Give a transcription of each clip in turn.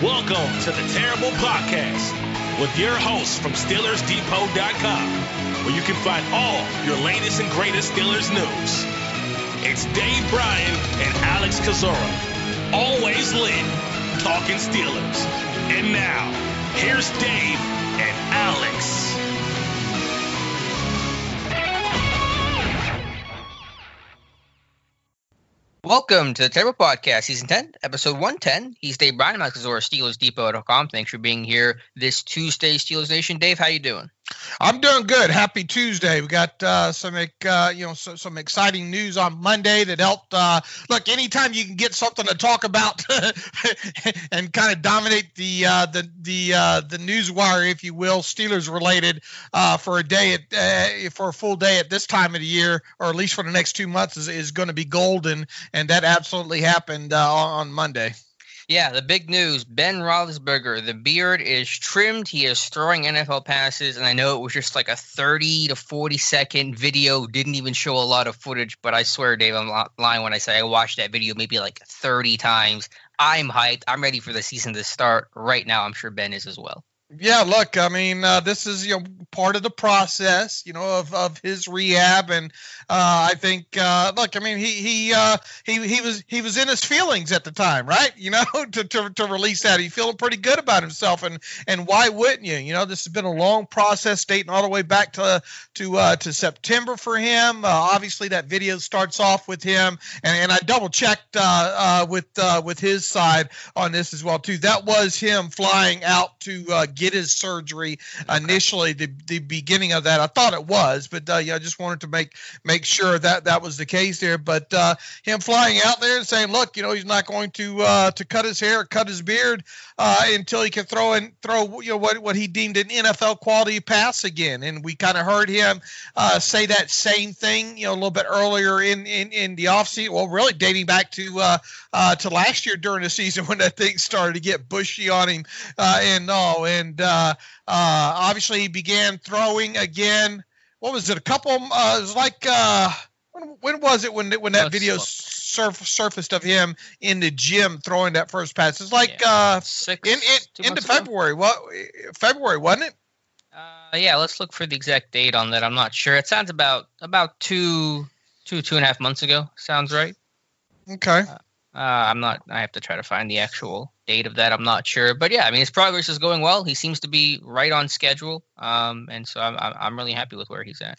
Welcome to the Terrible Podcast with your hosts from SteelersDepot.com, where you can find all your latest and greatest Steelers news. It's Dave Bryan and Alex Kozora, always lit, talking Steelers. And now, here's Dave and Alex. Welcome to the Terrible Podcast, Season 10, Episode 110. He's Dave Bryan, Alex Kozora, SteelersDepot.com. Thanks for being here this Tuesday, Steelers Nation. Dave, how you doing? I'm doing good. Happy Tuesday. We got some exciting news on Monday that helped. Look, anytime you can get something to talk about and kind of dominate the news wire, if you will, Steelers related for a full day at this time of the year, or at least for the next 2 months, is going to be golden, and that absolutely happened on Monday. Yeah, the big news, Ben Roethlisberger, the beard is trimmed. He is throwing NFL passes, and I know it was just like a 30 to 40-second video, didn't even show a lot of footage, but I swear, Dave, I'm not lying when I say I watched that video maybe like 30 times. I'm hyped. I'm ready for the season to start right now. I'm sure Ben is as well. Yeah, look, I mean, this is part of the process, of his rehab, and I think, look, I mean, he was in his feelings at the time, right? To release that, he's feeling pretty good about himself, and why wouldn't you? This has been a long process, dating all the way back to September for him. Obviously, that video starts off with him, and I double checked with his side on this as well too. That was him flying out to get his surgery initially. The beginning of that, I thought it was, but I just wanted to make sure that was the case there. But him flying out there and saying, look, he's not going to cut his hair, cut his beard until he can throw what he deemed an NFL quality pass again. And we kind of heard him say that same thing a little bit earlier in the offseason. Well, really dating back to last year during the season when that thing started to get bushy on him and all. And obviously he began throwing again. What was it? It was like when was it when that video surfaced of him in the gym throwing that first pass? It's like into February. What February, wasn't it? Yeah, let's look for the exact date on that. I'm not sure. It sounds about 2.5 months ago. Sounds right. Okay. I have to try to find the actual date of that. I'm not sure, but yeah, I mean, his progress is going well. He seems to be right on schedule. And so I'm really happy with where he's at.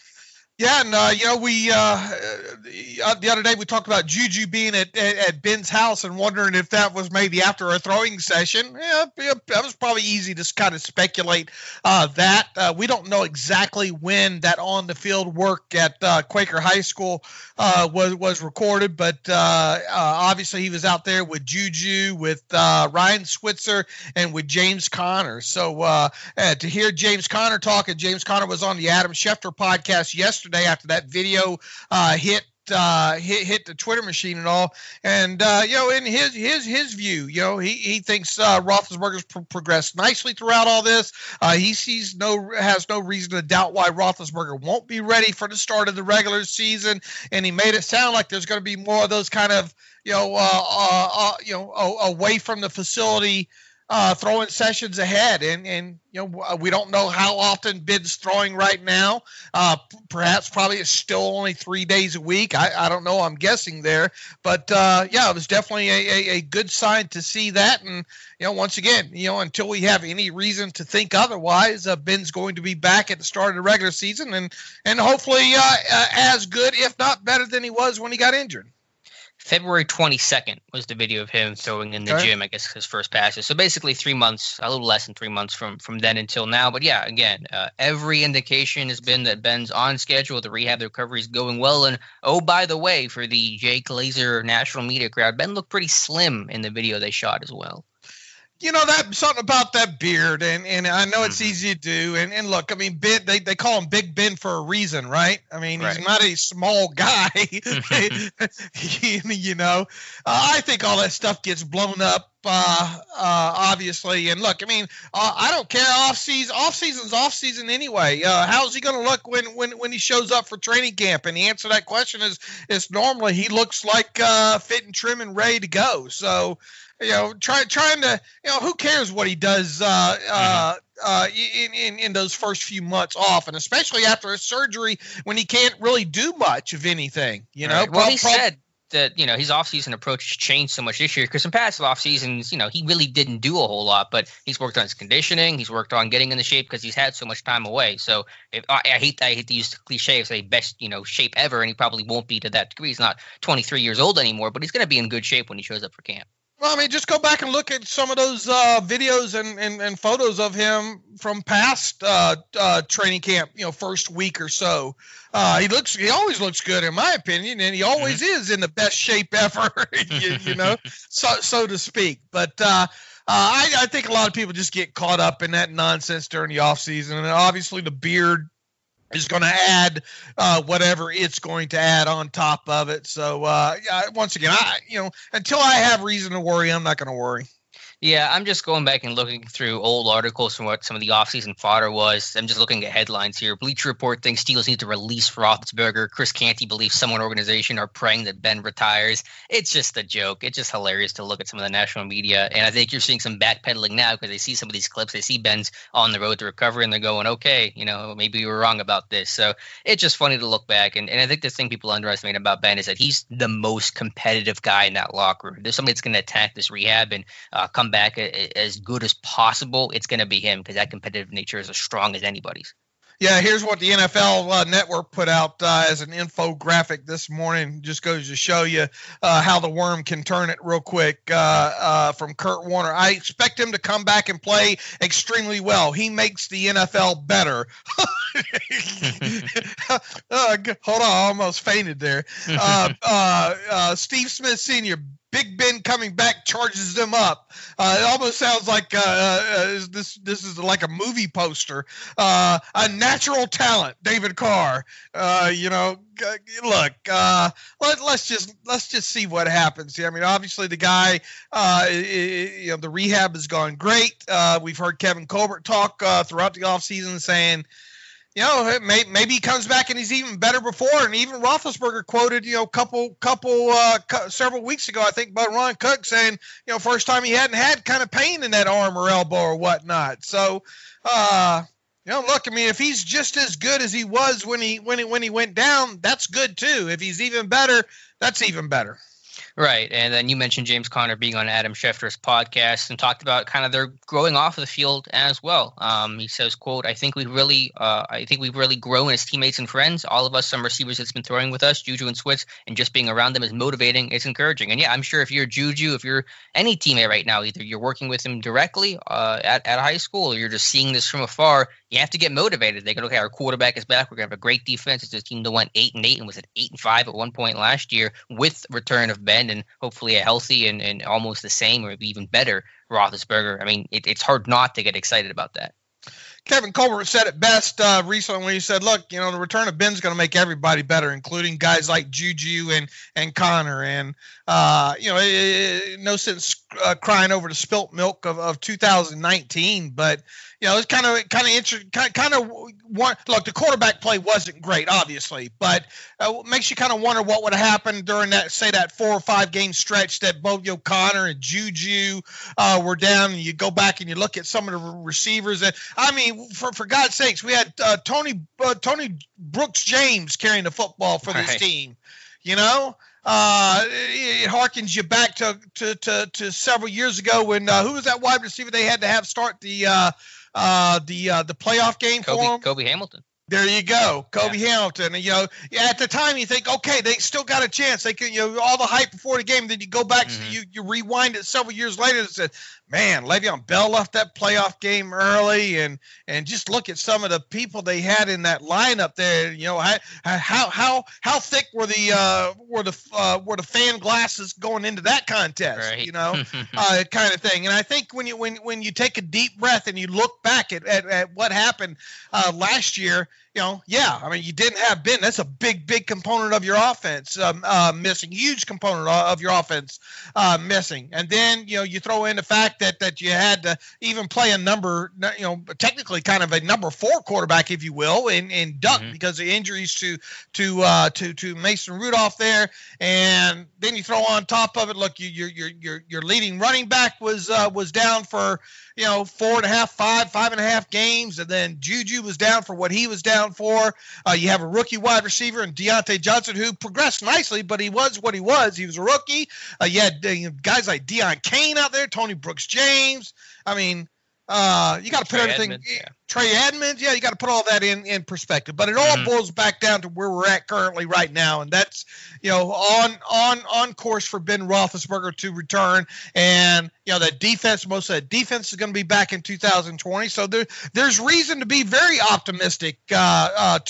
Yeah, and we the other day we talked about Juju being at Ben's house and wondering if that was maybe after a throwing session. Yeah, that was probably easy to kind of speculate that. We don't know exactly when that on the field work at Quaker High School was recorded, but obviously he was out there with Juju, with Ryan Switzer, and with James Conner. So to hear James Conner talk, and James Conner was on the Adam Schefter podcast yesterday after that video hit the Twitter machine and all, and in his view, he thinks Roethlisberger's progressed nicely throughout all this. He has no reason to doubt why Roethlisberger won't be ready for the start of the regular season, and he made it sound like there's going to be more of those kind of away from the facility throwing sessions ahead, and we don't know how often Ben's throwing right now. Probably it's still only 3 days a week. I don't know. I'm guessing there, but it was definitely a good sign to see that. And once again, until we have any reason to think otherwise, Ben's going to be back at the start of the regular season, and hopefully as good, if not better, than he was when he got injured. February 22nd was the video of him throwing in the gym, I guess, his first passes. So basically 3 months, a little less than 3 months from then until now. But yeah, again, every indication has been that Ben's on schedule. The rehab, the recovery is going well. And oh, by the way, for the Jay Glazer national media crowd, Ben looked pretty slim in the video they shot as well. That something about that beard, and I know it's easy to do. And look, I mean, Ben, they call him Big Ben for a reason, right? I mean, he's not a small guy, I think all that stuff gets blown up, obviously. And look, I mean, I don't care. Off season's off season anyway. How's he going to look when he shows up for training camp? And the answer to that question is normally he looks like fit and trim and ready to go. So. trying to, who cares what he does in those first few months off, and especially after a surgery when he can't really do much of anything. Right. Well, he said that his offseason approach has changed so much this year, because in past off seasons, he really didn't do a whole lot, but he's worked on his conditioning, he's worked on getting into shape because he's had so much time away. So I hate to use the cliche of say best shape ever, and he probably won't be to that degree. He's not 23 years old anymore, but he's going to be in good shape when he shows up for camp. Well, I mean, just go back and look at some of those videos and photos of him from past training camp, first week or so. He always looks good, in my opinion, and he always is in the best shape ever, so to speak. But I think a lot of people just get caught up in that nonsense during the offseason, and obviously the beard is going to add whatever it's going to add on top of it. So once again, until I have reason to worry, I'm not going to worry. Yeah, I'm just going back and looking through old articles from what some of the offseason fodder was. I'm just looking at headlines here. Bleacher Report thinks Steelers need to release Roethlisberger. Chris Canty believes someone organization are praying that Ben retires. It's just a joke. It's just hilarious to look at some of the national media. And I think you're seeing some backpedaling now because they see some of these clips. They see Ben's on the road to recovery and they're going, okay, maybe we were wrong about this. So it's just funny to look back. And I think the thing people underestimate about Ben is that he's the most competitive guy in that locker room. There's somebody that's going to attack this rehab and come back as good as possible. It's going to be him because that competitive nature is as strong as anybody's. Yeah, here's what the NFL Network put out as an infographic this morning. Just goes to show you how the worm can turn it real quick from Kurt Warner. I expect him to come back and play extremely well. He makes the NFL better. Hold on, I almost fainted there. Steve Smith Sr., Big Ben coming back charges them up. It almost sounds like this is like a movie poster. A natural talent, David Carr. Look, let's just see what happens here. I mean, obviously the guy, the rehab has gone great. We've heard Kevin Colbert talk throughout the offseason saying, maybe he comes back and he's even better before. And even Roethlisberger quoted, several weeks ago, I think, by Ron Cook saying, first time he hadn't had kind of pain in that arm or elbow or whatnot. So, look, I mean, if he's just as good as he was when he went down, that's good too. If he's even better, that's even better. Right. And then you mentioned James Conner being on Adam Schefter's podcast and talked about kind of their growing off of the field as well. He says, quote, I think we've really grown as teammates and friends. All of us, some receivers that's been throwing with us, Juju and Switz, and just being around them is motivating. It's encouraging. And yeah, I'm sure if you're Juju, if you're any teammate right now, either you're working with him directly at high school or you're just seeing this from afar, you have to get motivated. They go, okay, our quarterback is back. We're going to have a great defense. It's a team that went 8-8 and was at 8-5 at one point last year with return of Ben and hopefully a healthy and almost the same or even better Roethlisberger. I mean, it's hard not to get excited about that. Kevin Colbert said it best recently when he said, look, the return of Ben's going to make everybody better, including guys like Juju and Connor. And, no sense crying over the spilt milk of 2019, but it's kind of interesting. Look, the quarterback play wasn't great, obviously, but it makes you kind of wonder what would have happened during that 4 or 5 game stretch that both Connor and Juju were down. And you go back and you look at some of the receivers. And I mean, for God's sakes, we had Tony Brooks James carrying the football for this team. It harkens you back to several years ago when who was that wide receiver they had to have start the playoff game for him? Kobe Hamilton. There you go, Kobe Hamilton. And, at the time you think, okay, they still got a chance. They can, all the hype before the game. Then you go back, you rewind it several years later and said, man, Le'Veon Bell left that playoff game early, and just look at some of the people they had in that lineup there. How thick were the fan glasses going into that contest? Right. Kind of thing. And I think when you take a deep breath and you look back at what happened last year, you didn't have Ben. That's a big component of your offense missing, huge component of your offense missing. And then, you throw in the fact that you had to even play technically kind of a number 4 quarterback, if you will, in Duck because of injuries to Mason Rudolph there. And then you throw on top of it, look, your leading running back was down for 5.5 games, and then Juju was down for what he was down for. You have a rookie wide receiver in Deontay Johnson who progressed nicely, but he was what he was. He was a rookie. You had guys like Deion Kane out there, Tony Brooks James. I mean, you got to put everything. Edmonds, yeah. Trey Edmonds, you got to put all that in perspective. But it all boils back down to where we're at currently right now, and that's on course for Ben Roethlisberger to return. And that defense, most of that defense is going to be back in 2020. So there's reason to be very optimistic 2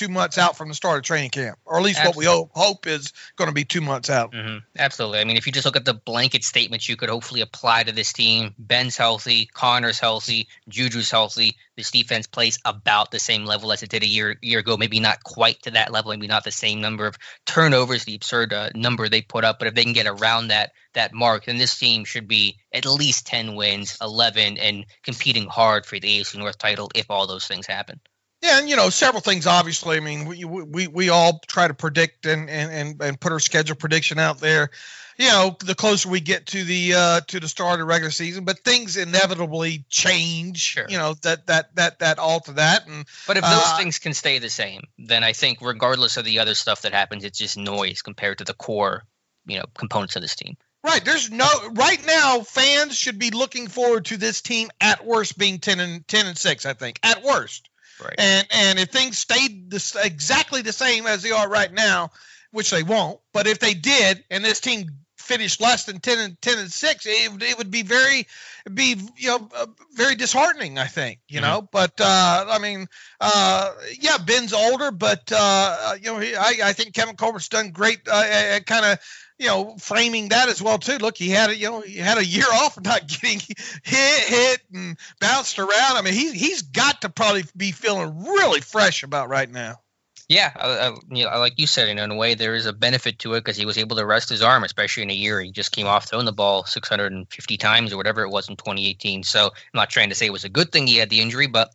months out from the start of training camp, or at least Absolutely. What we hope is going to be 2 months out. Mm-hmm. Absolutely. I mean, if you just look at the blanket statements you could hopefully apply to this team, Ben's healthy, Connor's healthy, Juju's healthy. This defense plays about the same level as it did a year ago. Maybe not quite to that level. Maybe not the same number of turnovers, the absurd number they put up. But if they can get around that mark, then this team should be at least 10 wins, 11, and competing hard for the AFC North title if all those things happen. Yeah, and several things. Obviously, I mean, we all try to predict and put our schedule prediction out there. The closer we get to the start of the regular season, but things inevitably change. Sure. That alter that. But if those things can stay the same, then I think regardless of the other stuff that happens, it's just noise compared to the core, components of this team. Right. Right now, fans should be looking forward to this team at worst being 10-6. I think at worst. Right. And if things stayed exactly the same as they are right now, which they won't, but if they did, and this team finished less than 10-6, it would be very disheartening, I think, But Ben's older, but I think Kevin Colbert's done great at kind of framing that as well too. Look, he had a year off of not getting hit and bounced around. I mean, he's got to probably be feeling really fresh about right now. Yeah, like you said, in a way, there is a benefit to it because he was able to rest his arm, especially in a year. He just came off throwing the ball 650 times or whatever it was in 2018. So I'm not trying to say it was a good thing he had the injury, but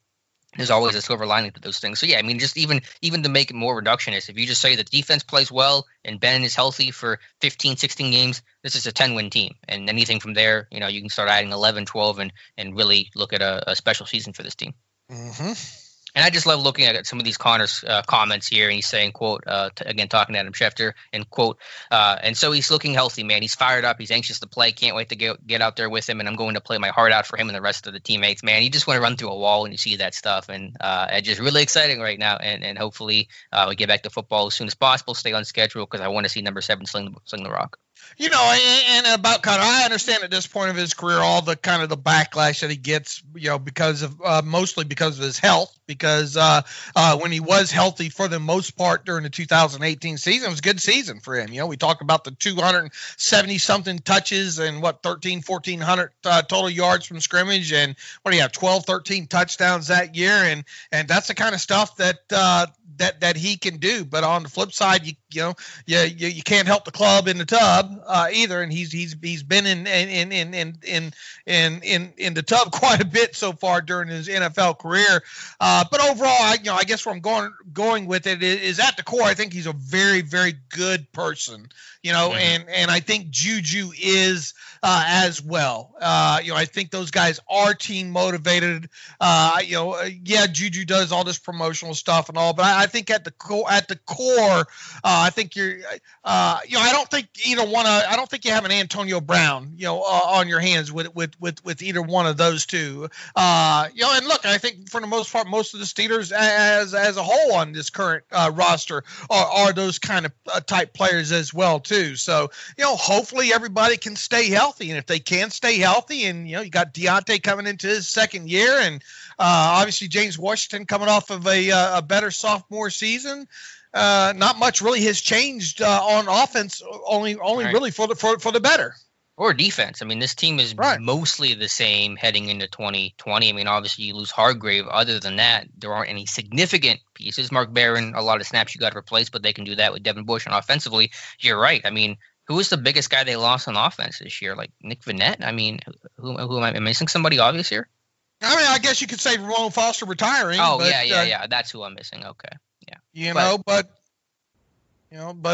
there's always a silver lining to those things. So, yeah, I mean, just even to make it more reductionist, if you just say the defense plays well and Ben is healthy for 15, 16 games, this is a 10-win team. And anything from there, you can start adding 11, 12 and really look at a special season for this team. Mm-hmm. And I just love looking at some of these Connor's comments here. And he's saying, quote, again, talking to Adam Schefter, and quote, and so he's looking healthy, man. He's fired up. He's anxious to play. Can't wait to get out there with him. And I'm going to play my heart out for him and the rest of the teammates, man. You just want to run through a wall when you see that stuff. And it's just really exciting right now. And hopefully we get back to football as soon as possible, stay on schedule, because I want to see number 7 sling the rock. And about Connor, I understand at this point of his career all the kind of the backlash that he gets, because of mostly because of his health. Because when he was healthy for the most part during the 2018 season, it was a good season for him. We talk about the 270 something touches and 1,400 total yards from scrimmage, and what do you have, 12, 13 touchdowns that year, and that's the kind of stuff that he can do. But on the flip side, you can't help the club in the tub either, and he's been in the tub quite a bit so far during his NFL career. But overall, I guess where I'm going with it is at the core, I think he's a very, very good person. And I think Juju is as well. I think those guys are team motivated. Juju does all this promotional stuff and all, but I think at the core, I think you're. I don't think I don't think you have an Antonio Brown, on your hands with either one of those two. And look, I think for the most part, most of the Steelers as a whole on this current roster are those kind of type players as well too. So, hopefully everybody can stay healthy. And if they can stay healthy, and, you got Deontay coming into his second year, and obviously James Washington coming off of a better sophomore season, not much really has changed on offense, only right. Really for the better. Or defense. I mean, this team is mostly the same heading into 2020. I mean, obviously you lose Hargrave. Other than that, there aren't any significant pieces. Mark Barron, a lot of snaps you got to replace, but they can do that with Devin Bush. And offensively, you're right. I mean, who was the biggest guy they lost on offense this year? Like Nick Vannett? I mean, who am I missing? Somebody obvious here? I mean, I guess you could say Ramon Foster retiring. Oh, but, yeah. That's who I'm missing. Okay. Yeah. But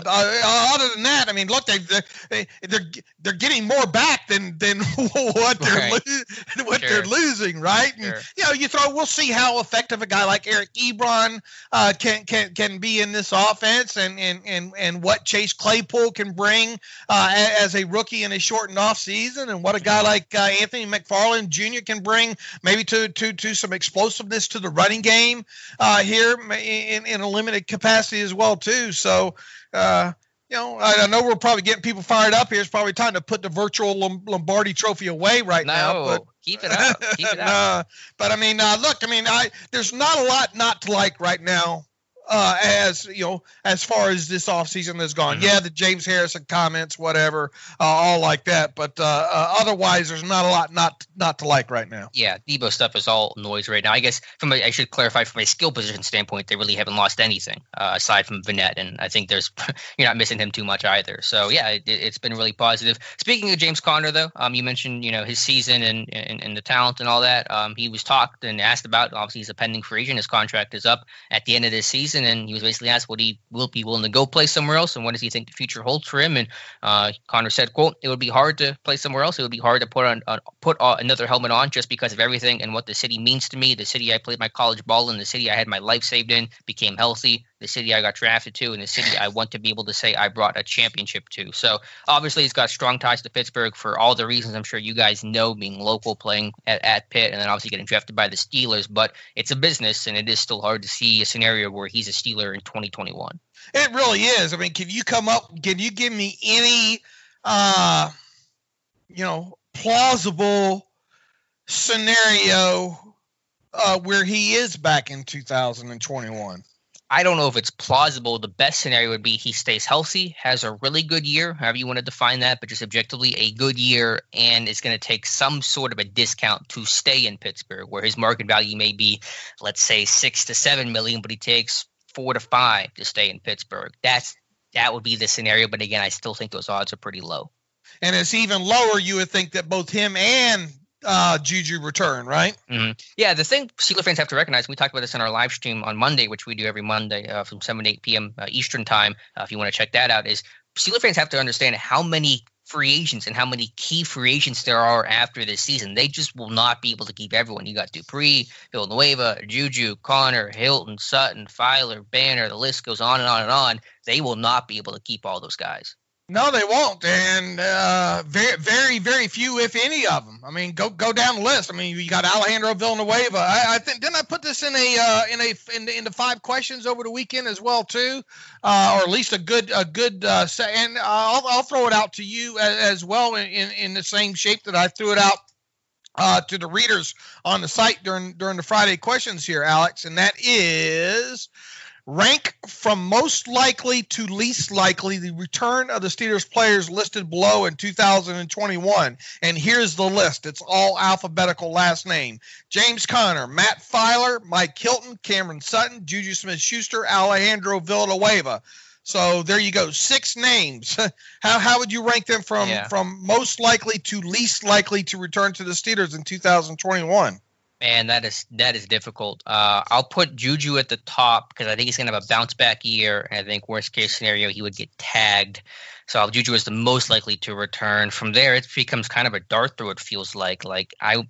other than that, I mean, look, they're getting more back than what they're losing, right? Sure. And, we'll see how effective a guy like Eric Ebron can be in this offense, and what Chase Claypool can bring as a rookie in a shortened off season, and what a guy like Anthony McFarland Jr. can bring maybe to some explosiveness to the running game here in a limited capacity as well too. So. I know we're probably getting people fired up here. It's probably time to put the virtual Lombardi Trophy away now. But keep it up. Keep it up. But I mean, look, I mean, there's not a lot not to like right now. As far as this offseason has gone. Mm-hmm. Yeah, the James Harrison comments, whatever, all like that. But otherwise, there's not a lot not to like right now. Yeah, Debo stuff is all noise right now. I guess I should clarify from a skill position standpoint, they really haven't lost anything aside from Vannett, and I think you're not missing him too much either. So yeah, it's been really positive. Speaking of James Conner, though, you mentioned his season and the talent and all that. He was talked and asked about. Obviously, he's a pending free agent. His contract is up at the end of this season. And he was basically asked, would he be willing to go play somewhere else, and what does he think the future holds for him? And Conner said, quote, "It would be hard to play somewhere else. It would be hard to put another helmet on just because of everything and what the city means to me. The city I played my college ball in, the city I had my life saved in, became healthy, the city I got drafted to, and the city I want to be able to say I brought a championship to." So obviously he's got strong ties to Pittsburgh for all the reasons I'm sure you guys know, being local, playing at Pitt, and then obviously getting drafted by the Steelers. But it's a business, and it is still hard to see a scenario where he's a Steeler in 2021. It really is. I mean, can you give me any, plausible scenario where he is back in 2021? I don't know if it's plausible. The best scenario would be he stays healthy, has a really good year, however you want to define that, but just objectively a good year, and it's going to take some sort of a discount to stay in Pittsburgh, where his market value may be, let's say, $6 to $7 million, but he takes 4 to 5 to stay in Pittsburgh. That would be the scenario, but again, I still think those odds are pretty low. And it's even lower, you would think, that both him and Juju return, right? Mm-hmm. Yeah, the thing Steelers fans have to recognize, we talked about this on our live stream on Monday, which we do every Monday from 7 to 8 p.m. Eastern time, if you want to check that out, is Steelers fans have to understand how many free agents and how many key free agents there are after this season. They just will not be able to keep everyone. You got Dupree, Villanueva, Juju, Connor, Hilton, Sutton, Filer, Banner, the list goes on and on and on. They will not be able to keep all those guys. No, they won't, and very, very, very few, if any, of them. I mean, go down the list. I mean, you got Alejandro Villanueva. I think didn't I put this in the 5 questions over the weekend as well too, or at least a good set. And I'll throw it out to you as well in the same shape that I threw it out to the readers on the site during the Friday questions here, Alex, and that is. Rank from most likely to least likely the return of the Steelers players listed below in 2021. And here's the list. It's all alphabetical last name. James Conner, Matt Filer, Mike Hilton, Cameron Sutton, Juju Smith-Schuster, Alejandro Villanueva. So there you go. 6 names. How would you rank them from most likely to least likely to return to the Steelers in 2021? Man, that is difficult. I'll put Juju at the top because I think he's going to have a bounce back year. And I think worst case scenario, he would get tagged. So Juju is the most likely to return. From there, it becomes kind of a dart throw. It feels like I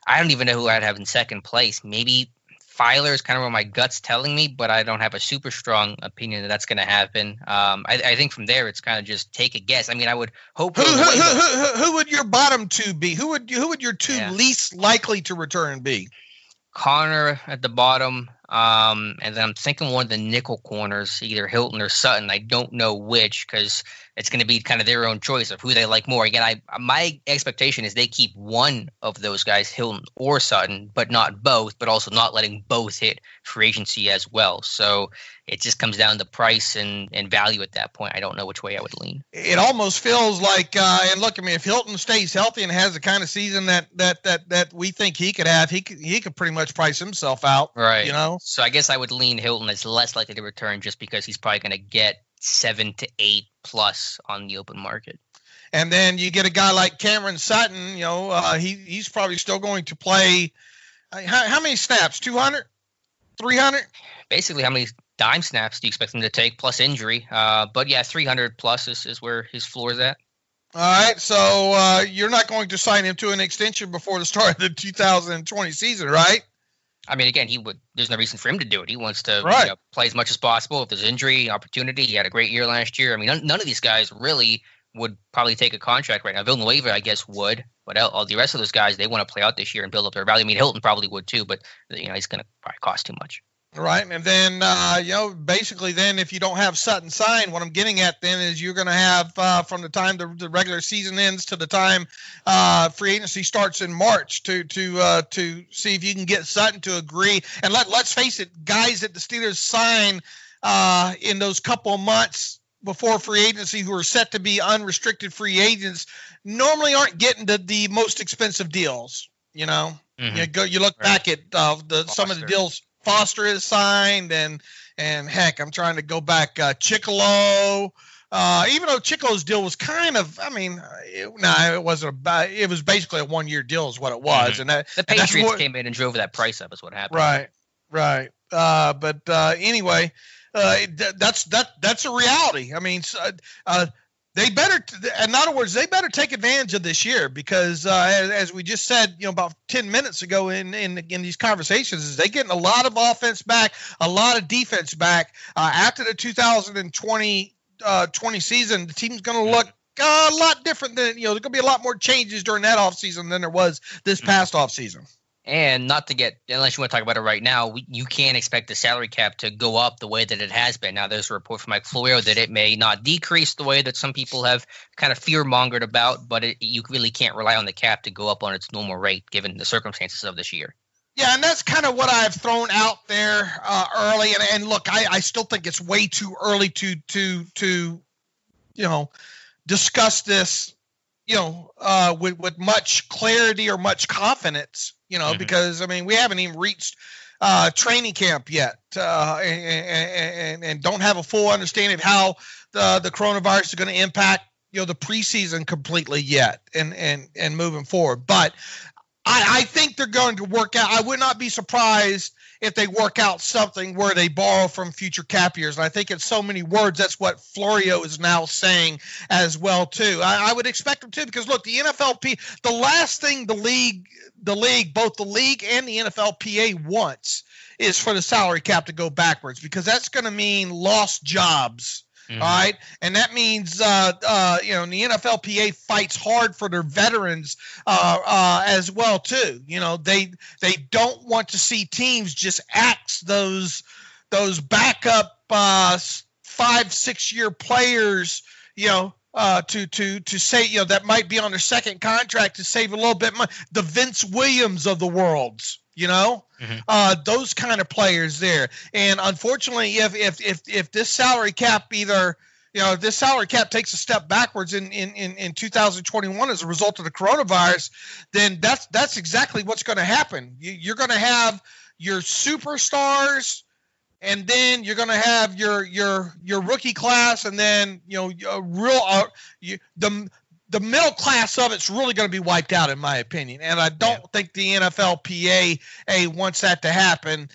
don't even know who I'd have in second place. Maybe Filer is kind of what my gut's telling me, but I don't have a super strong opinion that that's going to happen. I think from there, it's kind of just take a guess. I mean, I would hope. Who would your bottom 2 be? Who would your 2 least likely to return be? Connor at the bottom, and then I'm thinking one of the nickel corners, either Hilton or Sutton. I don't know which because it's going to be kind of their own choice of who they like more. Again, my expectation is they keep one of those guys, Hilton or Sutton, but not both, but also not letting both hit free agency as well. So it just comes down to price and value at that point. I don't know which way I would lean. It almost feels like, and look, I mean, if Hilton stays healthy and has the kind of season that we think he could have, he could pretty much price himself out. Right. You know? So I guess I would lean Hilton as less likely to return just because he's probably going to get 7 to 8 plus on the open market. And then you get a guy like Cameron Sutton, you know, he's probably still going to play. How many snaps? 200? 300? Basically, how many dime snaps do you expect him to take plus injury? But yeah, 300 plus is where his floor is at. All right, so you're not going to sign him to an extension before the start of the 2020 season, right? I mean, again, there's no reason for him to do it. He wants to play as much as possible. If there's injury, opportunity, he had a great year last year. I mean, none of these guys really would probably take a contract right now. Villanueva, I guess, would. But all the rest of those guys, they want to play out this year and build up their value. I mean, Hilton probably would too, but he's going to probably cost too much. Right, and then basically, then if you don't have Sutton signed, what I'm getting at then is you're going to have from the time the regular season ends to the time free agency starts in March to see if you can get Sutton to agree. And let's face it, guys that the Steelers sign in those couple of months before free agency who are set to be unrestricted free agents normally aren't getting the most expensive deals. You know, you look back at some of the deals. Foster is signed, and heck, I'm trying to go back. Chicolo, even though Chicolo's deal was kind of, it wasn't it was basically a 1-year deal is what it was. And that the Patriots came in and drove that price up is what happened. Right. But anyway, that's a reality. I mean, they better, in other words, they better take advantage of this year because, as we just said, about 10 minutes ago in these conversations, is they getting a lot of offense back, a lot of defense back. After the 2020 season, the team's going to look a lot different than, there's going to be a lot more changes during that offseason than there was this past offseason. And not to get, unless you want to talk about it right now, you can't expect the salary cap to go up the way that it has been. Now, there's a report from Mike Florio that it may not decrease the way that some people have kind of fear-mongered about, but you really can't rely on the cap to go up on its normal rate given the circumstances of this year. Yeah, and that's kind of what I've thrown out there early. And look, I still think it's way too early to discuss this, with much clarity or much confidence. Because we haven't even reached training camp yet, and don't have a full understanding of how the coronavirus is going to impact the preseason completely yet, and moving forward. But I think they're going to work out. I would not be surprised if they work out something where they borrow from future cap years. And I think in so many words, that's what Florio is now saying as well, too. I would expect them to, because look, the NFLP, the last thing both the league and the NFLPA wants is for the salary cap to go backwards, because that's going to mean lost jobs. All right. And that means, the NFLPA fights hard for their veterans as well, too. They don't want to see teams just axe those backup 5-6 year players, to say, that might be on their second contract to save a little bit money. The Vince Williams of the worlds. Those kind of players there. And unfortunately, if this salary cap if this salary cap takes a step backwards in 2021 as a result of the coronavirus, then that's exactly what's going to happen. You're going to have your superstars, and then you're going to have your rookie class, and then the middle class of it's really going to be wiped out, in my opinion. And I don't think the NFLPA wants that to happen.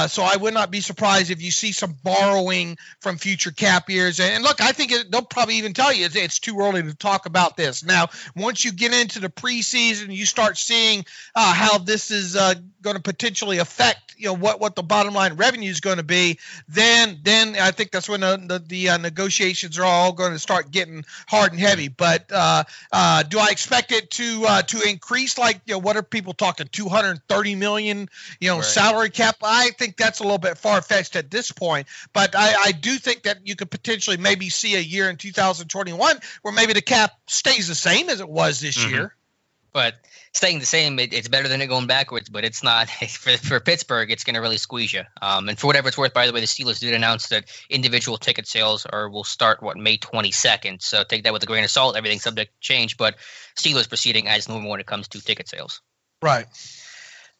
So I would not be surprised if you see some borrowing from future cap years. And look, I think they'll probably even tell you it's too early to talk about this. Now, once you get into the preseason, you start seeing how this is going to potentially affect what the bottom line revenue is going to be. Then I think that's when the negotiations are all going to start getting hard and heavy. But do I expect it to increase? Like, what are people talking? $230 million, right. Salary cap? I think that's a little bit far-fetched at this point, but I do think that you could potentially maybe see a year in 2021 where maybe the cap stays the same as it was this year. But staying the same, it's better than it going backwards, but it's not. For Pittsburgh, it's going to really squeeze you. And for whatever it's worth, by the way, the Steelers did announce that individual ticket sales will start, May 22nd. So take that with a grain of salt. Everything's subject to change, but Steelers proceeding as normal when it comes to ticket sales. Right.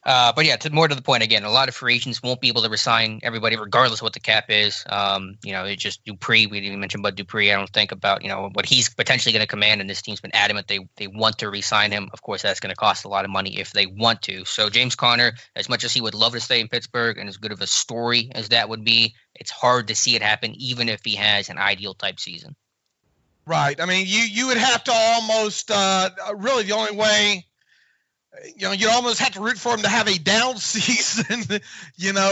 But yeah, more to the point again, a lot of free agents won't be able to resign everybody regardless of what the cap is. It's just Dupree. We didn't even mention Bud Dupree. I don't think about, what he's potentially going to command, and this team's been adamant they want to re-sign him. Of course, that's going to cost a lot of money if they want to. So James Conner, as much as he would love to stay in Pittsburgh and as good of a story as that would be, it's hard to see it happen even if he has an ideal type season. Right. I mean, you would have to almost really the only way. You almost have to root for him to have a down season,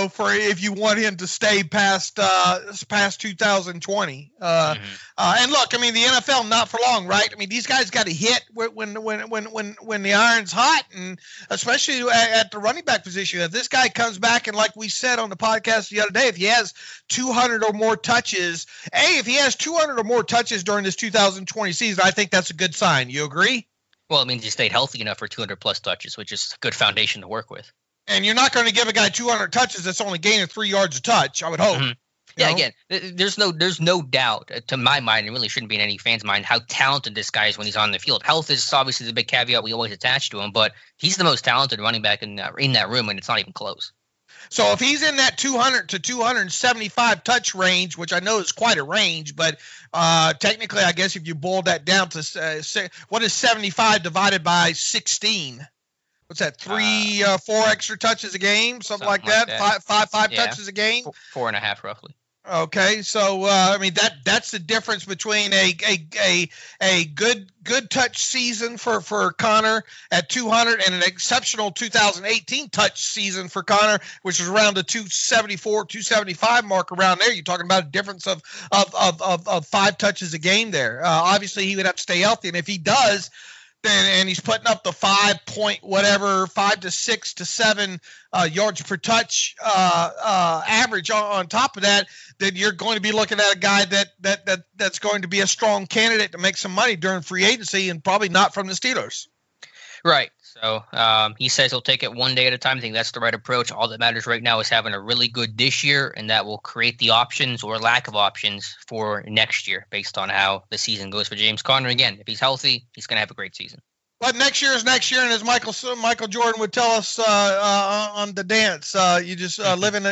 for if you want him to stay past 2020. And look, I mean, the NFL not for long, right? I mean, these guys got to hit when the iron's hot, and especially at the running back position. If this guy comes back and, like we said on the podcast the other day, if he has 200 or more touches, if he has 200 or more touches during this 2020 season, I think that's a good sign. You agree? Well, it means you stayed healthy enough for 200-plus touches, which is a good foundation to work with. And you're not going to give a guy 200 touches that's only gaining 3 yards a touch, I would hope. Yeah, again, there's no doubt, to my mind, and really shouldn't be in any fan's mind, how talented this guy is when he's on the field. Health is obviously the big caveat we always attach to him, but he's the most talented running back in that room, and it's not even close. So if he's in that 200 to 275 touch range, which I know is quite a range, but technically, I guess if you boil that down to what is 75 divided by 16? What's that? 4 extra touches a game, something like that. Five touches a game. 4.5 roughly. Okay, so I mean that's the difference between a good touch season for Conner at 200 and an exceptional 2018 touch season for Conner, which is around the 274, 275 mark around there. You're talking about a difference of 5 touches a game there. Obviously, he would have to stay healthy, and if he does, and he's putting up the 5 to 6 to 7 yards per touch average on top of that, then you're going to be looking at a guy that's going to be a strong candidate to make some money during free agency, and probably not from the Steelers. Right. So he says he'll take it one day at a time. I think that's the right approach. All that matters right now is having a really good this year, and that will create the options or lack of options for next year based on how the season goes for James Conner. Again, if he's healthy, he's going to have a great season. But next year is next year, and as Michael Jordan would tell us on the dance, you just live in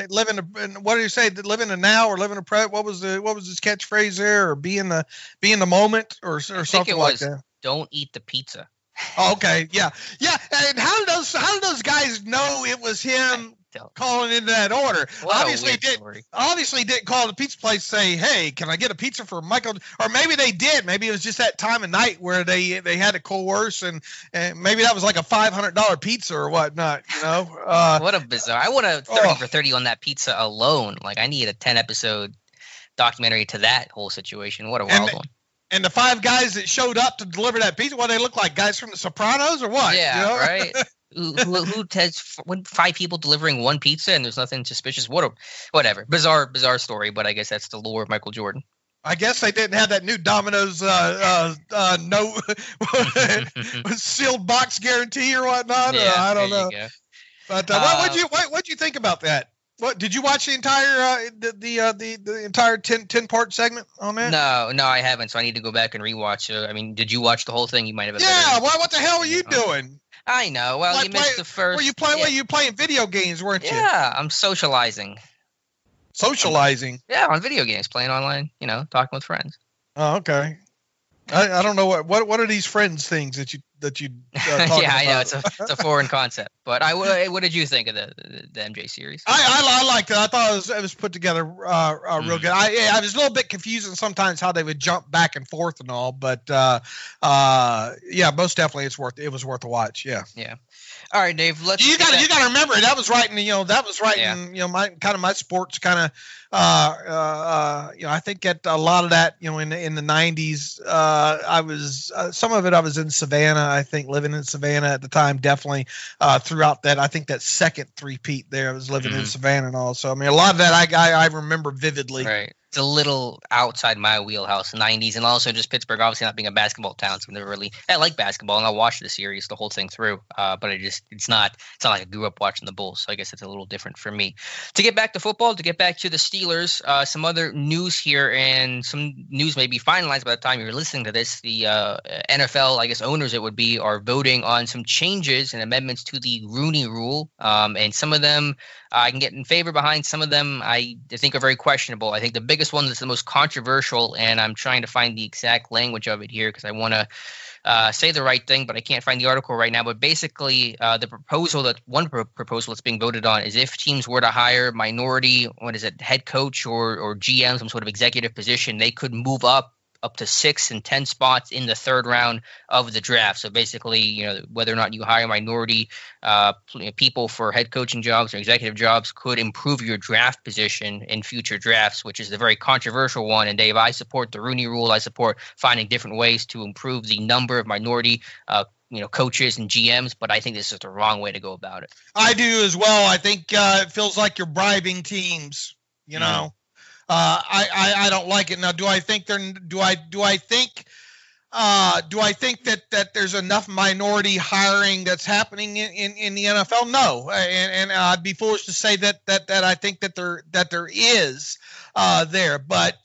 what do you say? Live in the now or live in the present? What was his catchphrase there? Or be in the moment or something like that. Don't eat the pizza. Oh, okay, yeah. And how did those guys know it was him calling into that order? Obviously didn't call the pizza place and say, "Hey, can I get a pizza for Michael?" Or maybe they did. Maybe it was just that time of night where they had to coerce, and maybe that was like a $500 pizza or whatnot. What a bizarre! I want a 30 for 30 on that pizza alone. Like I need a 10-episode documentary to that whole situation. What a wild one. And the 5 guys that showed up to deliver that pizza, what they look like? Guys from The Sopranos or what? Yeah, right. Who has 5 people delivering one pizza and there's nothing suspicious? Whatever. Bizarre story, but I guess that's the lore of Michael Jordan. I guess they didn't have that new Domino's sealed box guarantee or whatnot. Yeah, I don't know. But what'd you think about that? What did you watch the entire the entire 10-part segment on that? No, I haven't. So I need to go back and rewatch. I mean, did you watch the whole thing? You might have. Yeah. What the hell were you doing? I know. Well, you missed the first. Were you playing video games, weren't you? Yeah, I'm socializing. Socializing. Yeah, on video games, playing online. Talking with friends. Oh, okay. I don't know what are these friends things that you yeah, about? I know it's a foreign concept, but what did you think of the MJ series? I liked it. I thought it was put together real good. I was a little bit confusing sometimes how they would jump back and forth and all, but yeah, most definitely it was worth a watch. Yeah. All right, Dave. You got to remember that was right in my sports kind of I think at a lot of that in the 90s I was some of it I was in Savannah, I think, living in Savannah at the time, definitely throughout that. I think that second three-peat there, I was living in Savannah and all. So I mean, a lot of that I remember vividly. Right. It's a little outside my wheelhouse, 90s, and also just Pittsburgh, obviously not being a basketball town, so I like basketball, and I watched the series, the whole thing through, but it's not like I grew up watching the Bulls, so I guess it's a little different for me. To get back to football, to get back to the Steelers, some other news here, and some news may be finalized by the time you're listening to this. The NFL, I guess owners it would be, are voting on some changes and amendments to the Rooney Rule, and some of them I can get in favor behind, some of them I think are very questionable. I think the biggest one that's the most controversial, and I'm trying to find the exact language of it here because I want to say the right thing, but I can't find the article right now. But basically, the proposal proposal that's being voted on is if teams were to hire minority, head coach or GM, some sort of executive position, they could move up to 6 and 10 spots in the third round of the draft. So basically, whether or not you hire minority people for head coaching jobs or executive jobs could improve your draft position in future drafts, which is the very controversial one. And Dave, I support the Rooney Rule. I support finding different ways to improve the number of minority coaches and GMs, but I think this is the wrong way to go about it. I do as well. I think it feels like you're bribing teams, know. I don't like it. Now, do I think that there's enough minority hiring that's happening in the NFL? No, and I'd be foolish to say that I think that there is there, but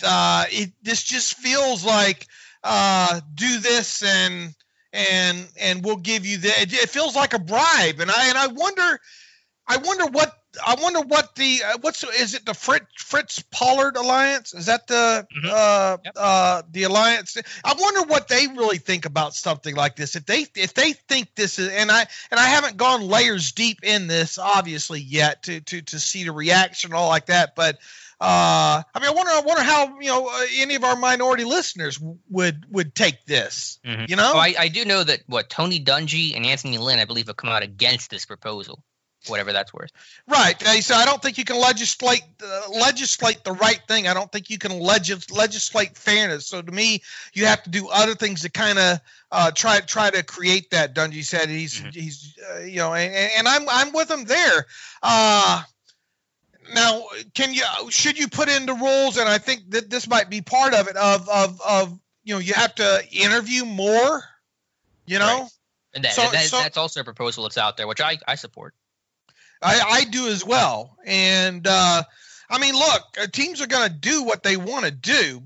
this just feels like do this and we'll give you it feels like a bribe, and I wonder what. Is it the Fritz Pollard Alliance? Is that the alliance? I wonder what they really think about something like this. If they think this is, and I haven't gone layers deep in this obviously yet to see the reaction and all like that. But I wonder how any of our minority listeners would take this. Mm-hmm. Well, I do know that Tony Dungy and Anthony Lynn, I believe, have come out against this proposal. Whatever that's worth. Right. So I don't think you can legislate the right thing. I don't think you can legislate fairness. So to me, you have to do other things to kind of try to create that. Dungy said he's and I'm with him there. Now, should you put in the rules? And I think that this might be part of it. Of you have to interview more. Right. And that's also a proposal that's out there, which I support. I do as well. And look, teams are going to do what they want to do.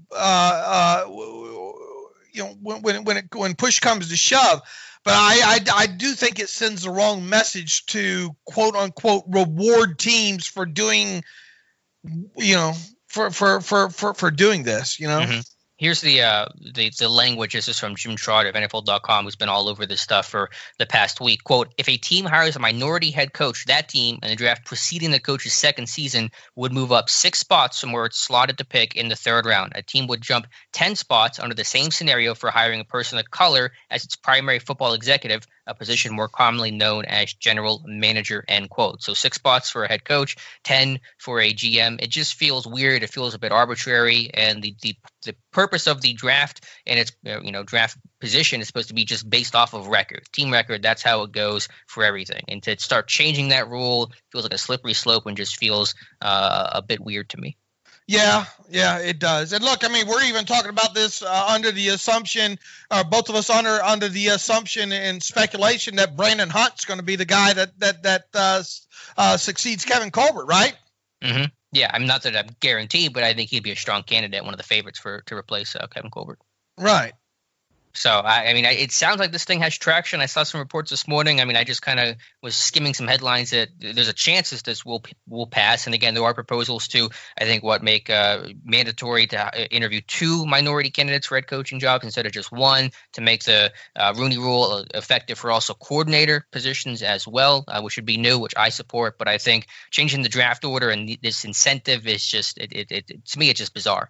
When push comes to shove, but I do think it sends the wrong message to quote unquote reward teams for doing, for doing this, Mm-hmm. Here's the language. This is from Jim Trotter of NFL.com, who's been all over this stuff for the past week. Quote, if a team hires a minority head coach, that team in the draft preceding the coach's second season would move up 6 spots from where it's slotted to pick in the third round. A team would jump 10 spots under the same scenario for hiring a person of color as its primary football executive, a position more commonly known as general manager, end quote. So 6 spots for a head coach, 10 for a GM. It just feels weird. It feels a bit arbitrary. And the purpose of the draft and its draft position is supposed to be just based off of record, team record. That's how it goes for everything. And to start changing that rule feels like a slippery slope and just feels a bit weird to me. Yeah, it does. And look, we're even talking about this under the assumption, both of us under the assumption and speculation that Brandon Hunt's going to be the guy that succeeds Kevin Colbert, right? Mm-hmm. Yeah, not that I'm guaranteed, but I think he'd be a strong candidate, one of the favorites to replace Kevin Colbert. Right. So, it sounds like this thing has traction. I saw some reports this morning. I just kind of was skimming some headlines that there's a chance this will pass. And again, there are proposals to, I think, make mandatory to interview 2 minority candidates for head coaching jobs instead of just 1, to make the Rooney Rule effective for also coordinator positions as well, which should be new, which I support. But I think changing the draft order and this incentive is just, to me, it's just bizarre.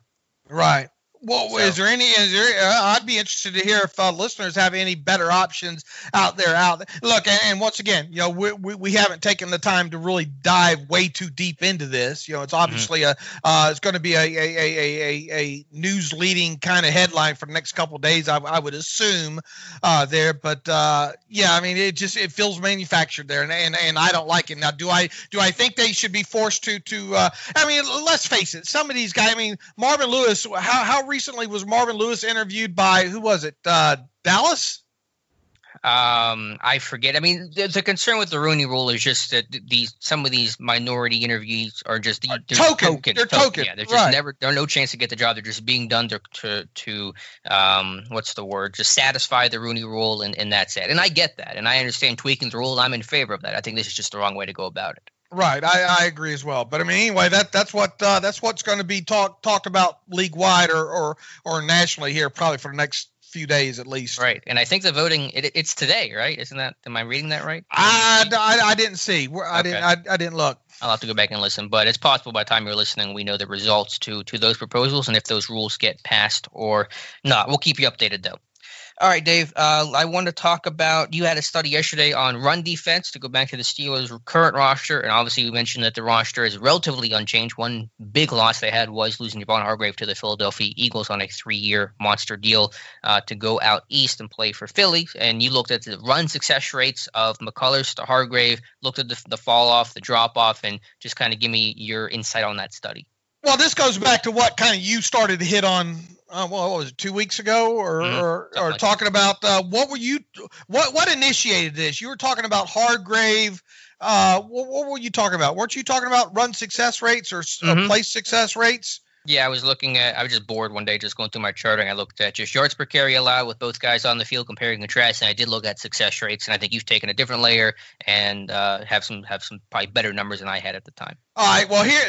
Right. Well, so, is there? I'd be interested to hear if listeners have any better options out there. Look, and once again, we haven't taken the time to really dive way too deep into this. It's obviously it's going to be a news leading kind of headline for the next couple of days, I would assume there. But yeah, I mean, it feels manufactured there, and I don't like it. Now, do I think they should be forced to? I mean, let's face it. Some of these guys. I mean, Marvin Lewis. How recently was Marvin Lewis interviewed by, who was it? Dallas? I forget. I mean, the concern with the Rooney Rule is just that some of these minority interviews are just token. They're token. Yeah, there's just there's no chance to get the job. They're just being done to what's the word? Just satisfy the Rooney Rule, and that's it. And I get that, and I understand tweaking the rule. I'm in favor of that. I think this is just the wrong way to go about it. Right, I agree as well. But I mean, anyway, that's what's going to be talked about league wide or nationally here, probably for the next few days at least. Right, and I think the voting it's today, right? Isn't that? Am I reading that right? I didn't see. I didn't look. I'll have to go back and listen, but it's possible by the time you're listening, we know the results to those proposals and if those rules get passed or not. We'll keep you updated though. All right, Dave, I want to talk about, you had a study yesterday on run defense to go back to the Steelers' current roster, and obviously we mentioned that the roster is relatively unchanged. One big loss they had was losing Javon Hargrave to the Philadelphia Eagles on a 3-year monster deal to go out east and play for Philly, and you looked at the run success rates of McCullers to Hargrave, looked at the fall-off, the drop-off, and just kind of give me your insight on that study. Well, this goes back to what kind of you started to hit on, what was it, 2 weeks ago, or talking about what initiated this? You were talking about Hargrave. What were you talking about? Weren't you talking about run success rates or play success rates? Yeah, I was just bored one day just going through my charting. I looked at just yards per carry allowed with both guys on the field, comparing and contrasting. And I did look at success rates, and I think you've taken a different layer and have some probably better numbers than I had at the time. All right, well, here,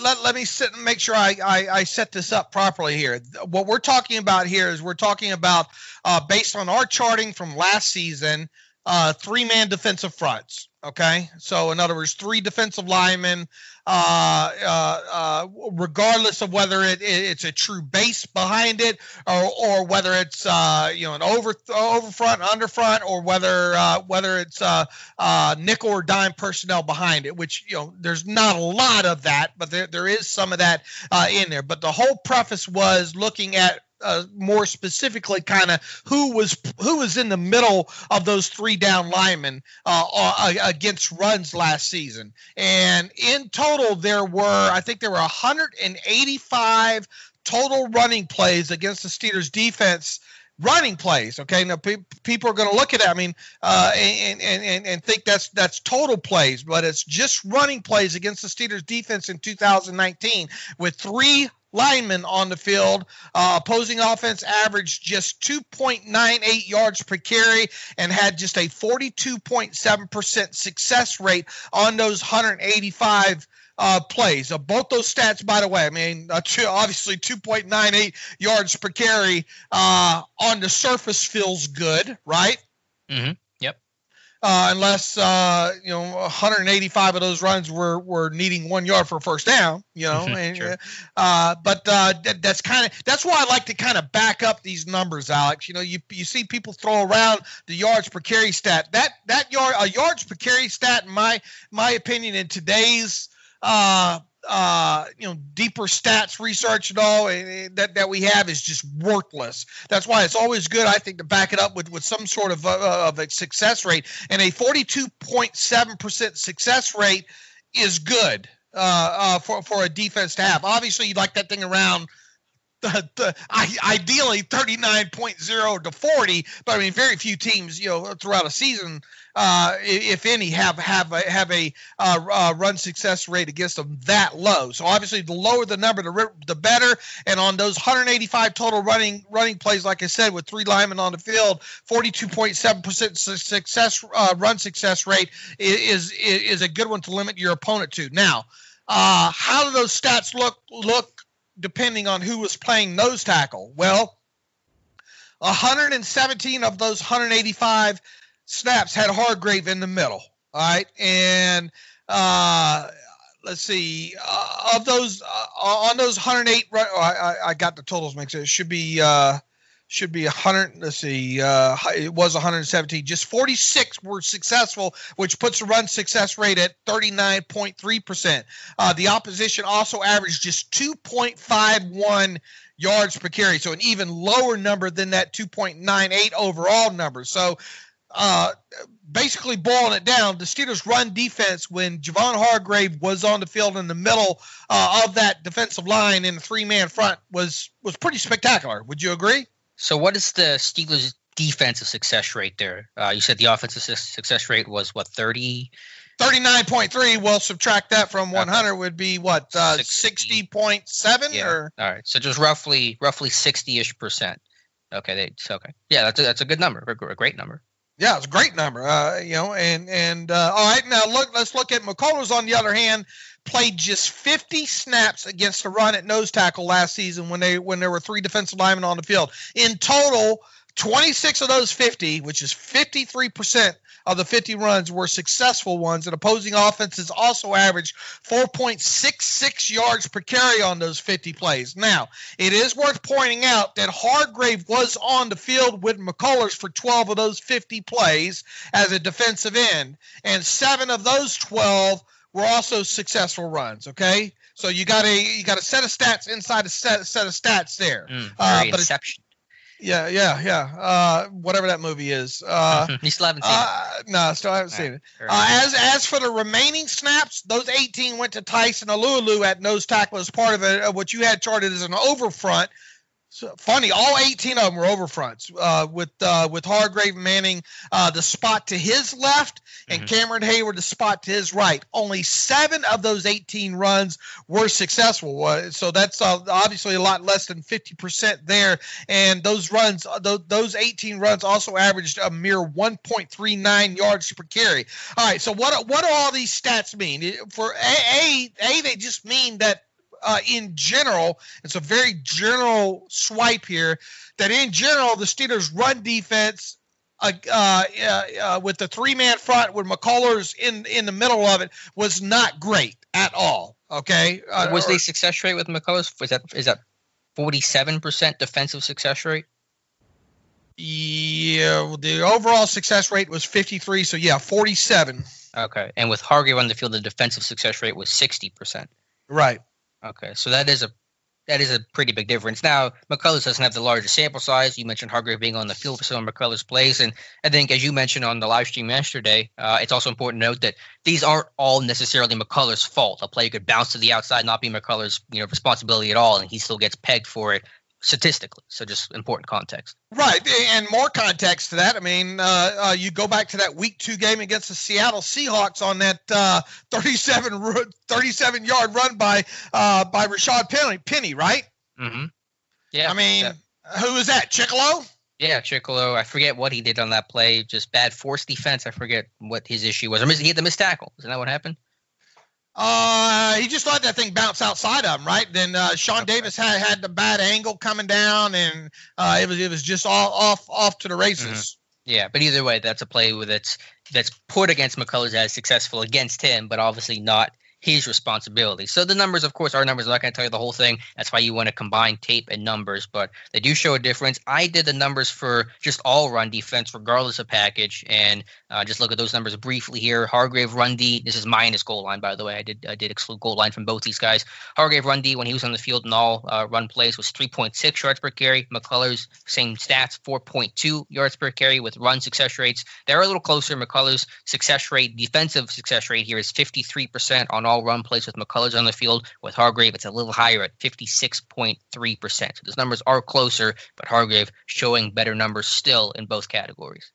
let me sit and make sure I set this up properly here. What we're talking about here is we're talking about, based on our charting from last season, 3-man defensive fronts. Okay, so in other words, 3 defensive linemen, regardless of whether it's a true base behind it or whether it's an over front, under front, or whether it's nickel or dime personnel behind it. Which there's not a lot of that, but there is some of that in there. But the whole preface was looking at more specifically kind of who was in the middle of those 3 down linemen against runs last season. And in total, there were 185 total running plays against the Steelers defense. Running plays, okay. Now people are going to look at it, I mean, and think that's total plays, but it's just running plays against the Steelers defense in 2019 with 3 linemen on the field. Opposing offense averaged just 2.98 yards per carry and had just a 42.7% success rate on those 185 plays. Both those stats, by the way, I mean, obviously 2.98 yards per carry on the surface feels good, right? Mm-hmm. Yep. Unless 185 of those runs were needing 1 yard for a first down, and, sure. But that's why I like to kind of back up these numbers, Alex. You see people throw around the yards per carry stat. That yards per carry stat, in my opinion, in today's deeper stats research and all that we have is just worthless. That's why it's always good, I think, to back it up with some sort of a success rate. And a 42.7% success rate is good for a defense to have. Obviously, you'd like that thing around ideally 39.0 to 40, but I mean, very few teams, throughout a season, if any, have a run success rate against them that low. So obviously, the lower the number, the better. And on those 185 total running plays, like I said, with 3 linemen on the field, 42.7% run success rate is a good one to limit your opponent to. Now, how do those stats look depending on who was playing nose tackle? Well, 117 of those 185 snaps had Hargrave in the middle. All right. And let's see, of those on those 108. I got the totals mixed. It should be 100. Let's see, it was 117. Just 46 were successful, which puts the run success rate at 39.3%. The opposition also averaged just 2.51 yards per carry, so an even lower number than that 2.98 overall number. So basically boiling it down, the Steelers' run defense, when Javon Hargrave was on the field in the middle of that defensive line in the three-man front, was pretty spectacular. Would you agree? So what is the Steelers' defensive success rate there? You said the offensive success rate was what, 30? 39.3. Well, subtract that from 100 would be what, 60.7? Yeah. Or all right, so just roughly 60-ish %. Okay, okay. Yeah, that's a good number, a great number. Yeah, it's a great number. All right, now let's look at McCullers. On the other hand, played just 50 snaps against the run at nose tackle last season when there were 3 defensive linemen on the field. In total, 26 of those 50, which is 53% of the 50 runs, were successful ones, and opposing offenses also averaged 4.66 yards per carry on those 50 plays. Now, it is worth pointing out that Hargrave was on the field with McCullers for 12 of those 50 plays as a defensive end, and 7 of those 12 were also successful runs. Okay, so you got a set of stats inside a set of stats there. But Inception. Yeah. Whatever that movie is. You still haven't seen it? No, still haven't seen it. As for the remaining snaps, those 18 went to Tyson Alualu at nose tackle as part of what you had charted as an overfront. So funny, all 18 of them were overfronts, with Hargrave manning the spot to his left and Cameron Hayward the spot to his right. Only 7 of those 18 runs were successful, so that's obviously a lot less than 50% there. And those runs, those 18 runs, also averaged a mere 1.39 yards per carry. All right, so what do all these stats mean? For they just mean that. In general, it's a very general swipe here, that in general, the Steelers' run defense with the 3-man front with McCullers in the middle of it was not great at all. Okay. Was the success rate with McCullers, is that 47% defensive success rate? Yeah, the overall success rate was 53, so yeah, 47. Okay, and with Hargrave on the field, the defensive success rate was 60%. Right. Okay, so that is a pretty big difference. Now, McCullers doesn't have the largest sample size. You mentioned Hargrave being on the field for some of McCullers' plays, and I think, as you mentioned on the live stream yesterday, it's also important to note that these aren't all necessarily McCullers' fault. A play could bounce to the outside, not be McCullers' responsibility at all, and he still gets pegged for it statistically. So just important context. Right, and more context to that. I mean, you go back to that Week 2 game against the Seattle Seahawks on that 37-yard run by Rashad Penny, right? Mm-hmm. Yeah. I mean, who was that? Chicolo? Yeah, Chicolo. I forget what he did on that play. Just bad force defense. I forget what his issue was. He had the missed tackle. Isn't that what happened? He just let that thing bounce outside of him, right? Then Sean Davis had the bad angle coming down, and it was just all off to the races. Mm-hmm. Yeah, but either way, that's a play that's put against McCullers as successful against him, but obviously not his responsibility. So the numbers, of course, are numbers. I'm not going to tell you the whole thing. That's why you want to combine tape and numbers, but they do show a difference. I did the numbers for just all run defense, regardless of package, and just look at those numbers briefly here. Hargrave run D, this is minus goal line, by the way. I did exclude goal line from both these guys. Hargrave run D, when he was on the field in all run plays, was 3.6 yards per carry. McCullers, same stats, 4.2 yards per carry with run success rates. They're a little closer. McCullers' success rate, defensive success rate here is 53% on all run plays with McCullers on the field. With Hargrave, it's a little higher at 56.3%. So those numbers are closer, but Hargrave showing better numbers still in both categories.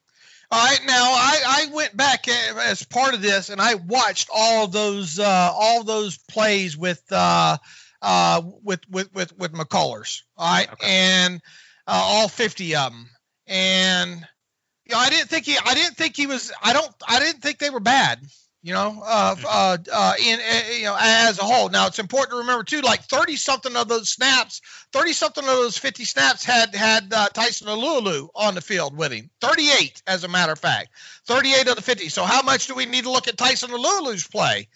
All right, now I went back as part of this, and I watched all those plays with McCullers. All right, okay. And all 50 of them, and I didn't think he was. I didn't think they were bad. As a whole. Now it's important to remember too, like 30-something of those 50 snaps had Tyson Alualu on the field with him. 38, as a matter of fact, 38 of the 50. So how much do we need to look at Tyson Alualu's play?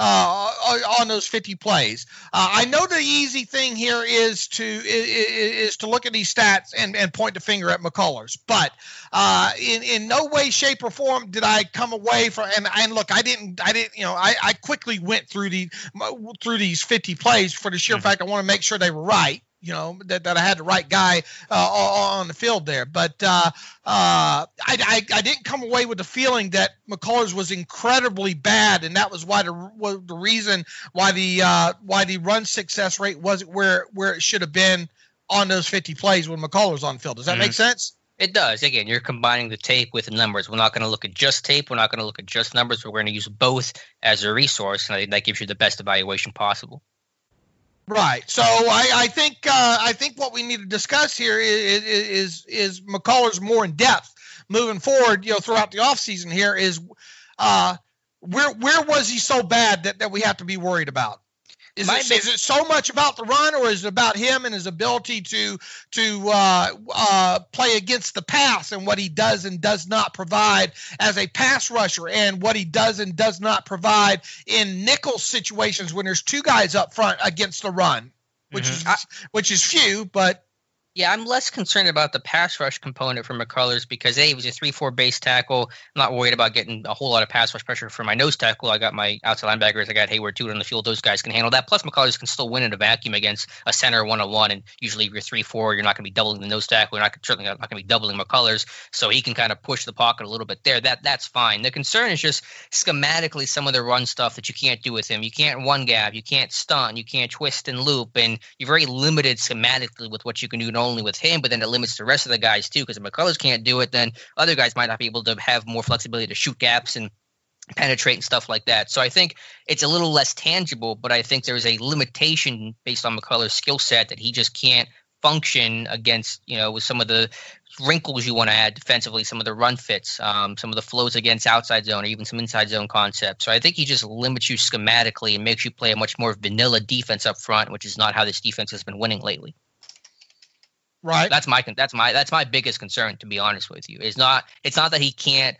on those 50 plays. I know the easy thing here is to look at these stats and point the finger at McCullers, but in no way, shape, or form did I come away from. And look, I quickly went through these 50 plays for the sheer fact I want to make sure they were right. That I had the right guy on the field there. But I didn't come away with the feeling that McCullers was incredibly bad, and that was the reason why the run success rate wasn't where it should have been on those 50 plays when McCullers on the field. Does that make sense? It does. Again, you're combining the tape with the numbers. We're not going to look at just tape. We're not going to look at just numbers. We're going to use both as a resource, and I think that gives you the best evaluation possible. Right. So I think what we need to discuss here is McCullers more in depth moving forward. Throughout the offseason here is where was he so bad that we have to be worried about? Is it so much about the run, or is it about him and his ability to play against the pass and what he does and does not provide as a pass rusher, and what he does and does not provide in nickel situations when there's two guys up front against the run, which is few, but. Yeah, I'm less concerned about the pass rush component for McCullers because, A, he was a 3-4 base tackle. I'm not worried about getting a whole lot of pass rush pressure for my nose tackle. I got my outside linebackers. I got Hayward, Tuitt on the field. Those guys can handle that. Plus, McCullers can still win in a vacuum against a center one-on-one. And usually if you're 3-4, you're not going to be doubling the nose tackle. You're certainly not going to be doubling McCullers. So he can kind of push the pocket a little bit there. That's fine. The concern is just schematically some of the run stuff that you can't do with him. You can't one gap. You can't stunt. You can't twist and loop. And you're very limited schematically with what you can do, not only with him, but then it limits the rest of the guys too, because if McCullers can't do it, then other guys might not be able to have more flexibility to shoot gaps and penetrate and stuff like that. So I think it's a little less tangible, but I think there's a limitation based on McCullers' skill set that he just can't function against, with some of the wrinkles you want to add defensively, some of the run fits, some of the flows against outside zone, or even some inside zone concepts. So I think he just limits you schematically and makes you play a much more vanilla defense up front, which is not how this defense has been winning lately. Right. That's my biggest concern, to be honest with you. It's not that he can't,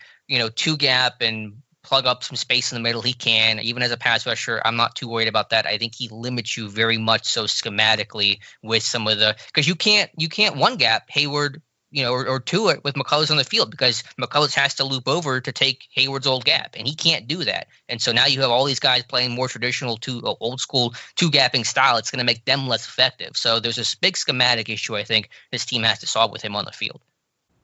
two gap and plug up some space in the middle. He can, even as a pass rusher. I'm not too worried about that. I think he limits you very much so schematically with some of because you can't one gap Hayward, or Tuitt with McCullers on the field, because McCullers has to loop over to take Hayward's old gap, and he can't do that. And so now you have all these guys playing more traditional old school two gapping style. It's going to make them less effective. So there's this big schematic issue I think this team has to solve with him on the field.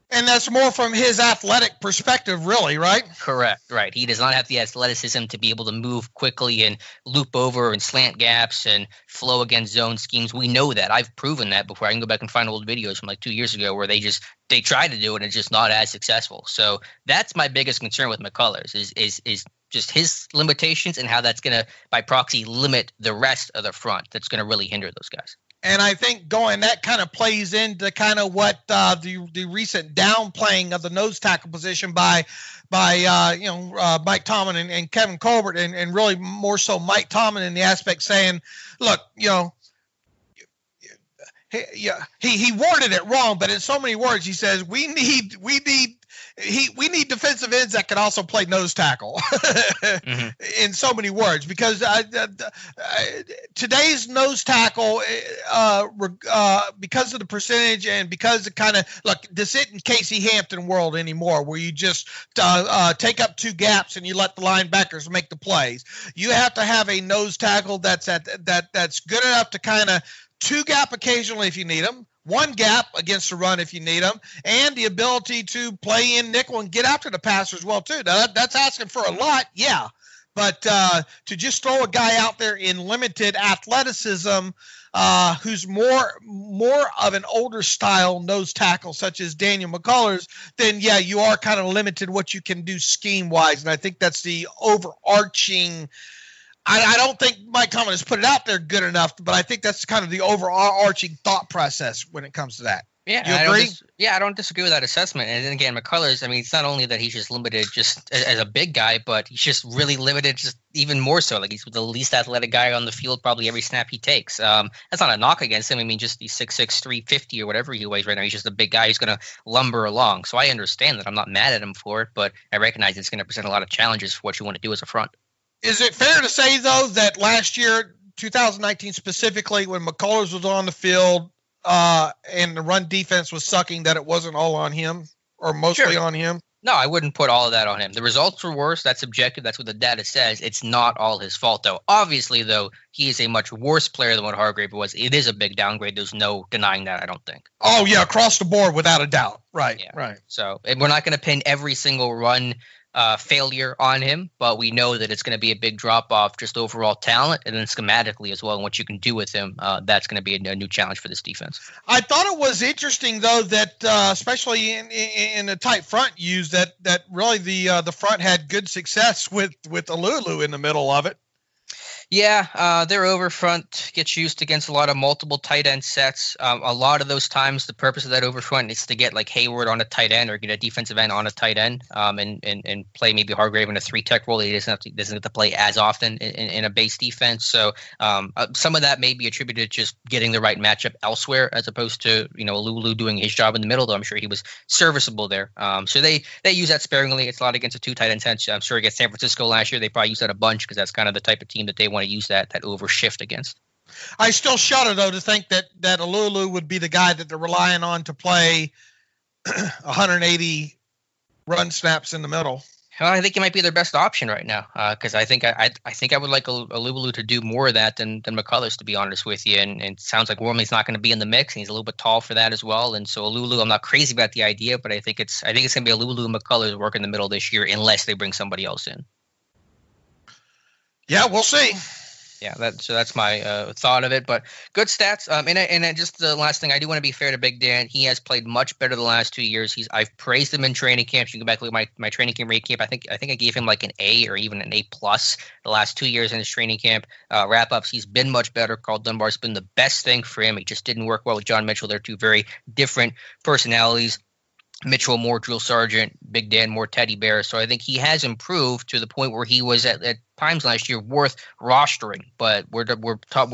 And that's more from his athletic perspective, really, right? Correct, right. He does not have the athleticism to be able to move quickly and loop over and slant gaps and flow against zone schemes. We know that. I've proven that before. I can go back and find old videos from like 2 years ago where they tried to do it and it's just not as successful. So that's my biggest concern with McCullers is just his limitations and how that's going to, by proxy, limit the rest of the front. That's going to really hinder those guys. And I think that kind of plays into kind of what the recent downplaying of the nose tackle position by Mike Tomlin and Kevin Colbert, and really more so Mike Tomlin in the aspect saying, look, he worded it wrong, but in so many words he says we need defensive ends that can also play nose tackle in so many words, because today's nose tackle, because of the percentage and because of kind of this isn't Casey Hampton world anymore, where you just take up two gaps and you let the linebackers make the plays. You have to have a nose tackle that's good enough to kind of two gap occasionally if you need them, one gap against the run if you need them, and the ability to play in nickel and get after the passer as well too. Now, that's asking for a lot, yeah. But to just throw a guy out there in limited athleticism, who's more of an older style nose tackle, such as Daniel McCullers, then yeah, you are kind of limited what you can do scheme wise. And I think that's the overarching. I don't think Mike Tomlin has put it out there good enough, but I think that's kind of the overarching thought process when it comes to that. Yeah, you agree? I don't disagree with that assessment. And then again, McCullers, I mean, it's not only that he's just limited just as a big guy, but he's just really limited just even more so. Like, he's the least athletic guy on the field probably every snap he takes. That's not a knock against him. I mean, just he's 6'6", 350 or whatever he weighs right now. He's just a big guy who's going to lumber along. So I understand that. I'm not mad at him for it, but I recognize it's going to present a lot of challenges for what you want to do as a front. Is it fair to say, though, that last year, 2019 specifically, when McCullers was on the field and the run defense was sucking, that it wasn't all on him or mostly on him? No, I wouldn't put all of that on him. The results were worse. That's subjective. That's what the data says. It's not all his fault, though. Obviously, though, he is a much worse player than what Hargrave was. It is a big downgrade. There's no denying that, I don't think. Oh, yeah, across the board, without a doubt. Right, yeah. Right. So we're not going to pin every single run failure on him, but we know that it's going to be a big drop-off just overall talent and then schematically as well, and what you can do with him. That's going to be a new challenge for this defense. I thought it was interesting, though, that especially in the tight front use, that really the front had good success with Alulu in the middle of it. Yeah, their over front gets used against a lot of multiple tight end sets. A lot of those times, the purpose of that over front is to get like Hayward on a tight end or get a defensive end on a tight end, and play maybe Hargrave in a 3-tech role. He doesn't have to play as often in a base defense. So some of that may be attributed to just getting the right matchup elsewhere, as opposed to Alulu doing his job in the middle. Though I'm sure he was serviceable there. So they use that sparingly. It's a lot against a 2 tight end set. I'm sure against San Francisco last year they probably used that a bunch because that's kind of the type of team that they want to use that over shift against. I still shudder, though, to think that Alulu would be the guy that they're relying on to play 180 run snaps in the middle. Well, I think he might be their best option right now, because I think I would like Alulu to do more of that than McCullers, to be honest with you. And it sounds like Wormley's not going to be in the mix, and he's a little bit tall for that as well. And so Alulu, I'm not crazy about the idea, but I think it's going to be Alulu and McCullers work in the middle this year, unless they bring somebody else in. Yeah, we'll see. Yeah, that's my thought of it. But good stats. And just the last thing, I do want to be fair to Big Dan. He has played much better the last 2 years. I've praised him in training camps. You can go back and look at my training camp recap. I think I gave him like an A or even an A+ the last 2 years in his training camp wrap-ups. He's been much better. Carl Dunbar's been the best thing for him. He just didn't work well with John Mitchell. They're two very different personalities. Mitchell more drill sergeant, Big Dan more teddy bear. So I think he has improved to the point where he was at times last year worth rostering. But we're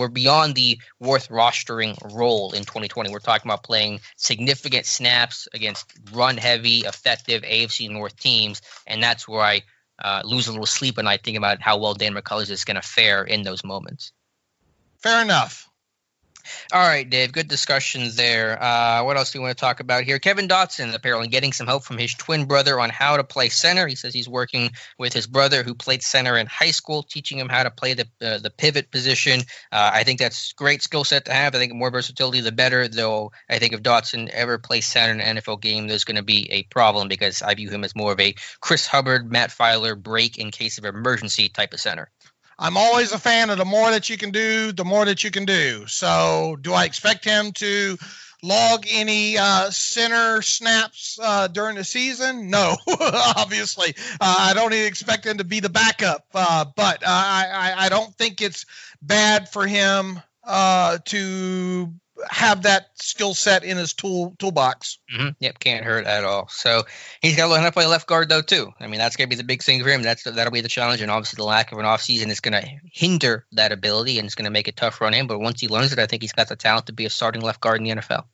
beyond the worth rostering role in 2020. We're talking about playing significant snaps against run heavy, effective AFC North teams, and that's where I lose a little sleep when I think about how well Dan McCullers is going to fare in those moments. Fair enough. All right, Dave, good discussion there. What else do you want to talk about here? Kevin Dotson apparently getting some help from his twin brother on how to play center. He says he's working with his brother who played center in high school, teaching him how to play the pivot position. I think that's a great skill set to have. I think the more versatility, the better, though I think if Dotson ever plays center in an NFL game, there's going to be a problem because I view him as more of a Chris Hubbard, Matt Filer break in case of emergency type of center. I'm always a fan of the more that you can do, the more that you can do. So do I expect him to log any center snaps during the season? No, obviously. I don't even expect him to be the backup. But I don't think it's bad for him to have that skill set in his toolbox. Mm-hmm. Yep, can't hurt at all. So he's got to learn how to play left guard, though, too. I mean, that's going to be the big thing for him. That'll be the challenge, and obviously the lack of an offseason is going to hinder that ability, and it's going to make it tougher on him. But once he learns it, I think he's got the talent to be a starting left guard in the NFL.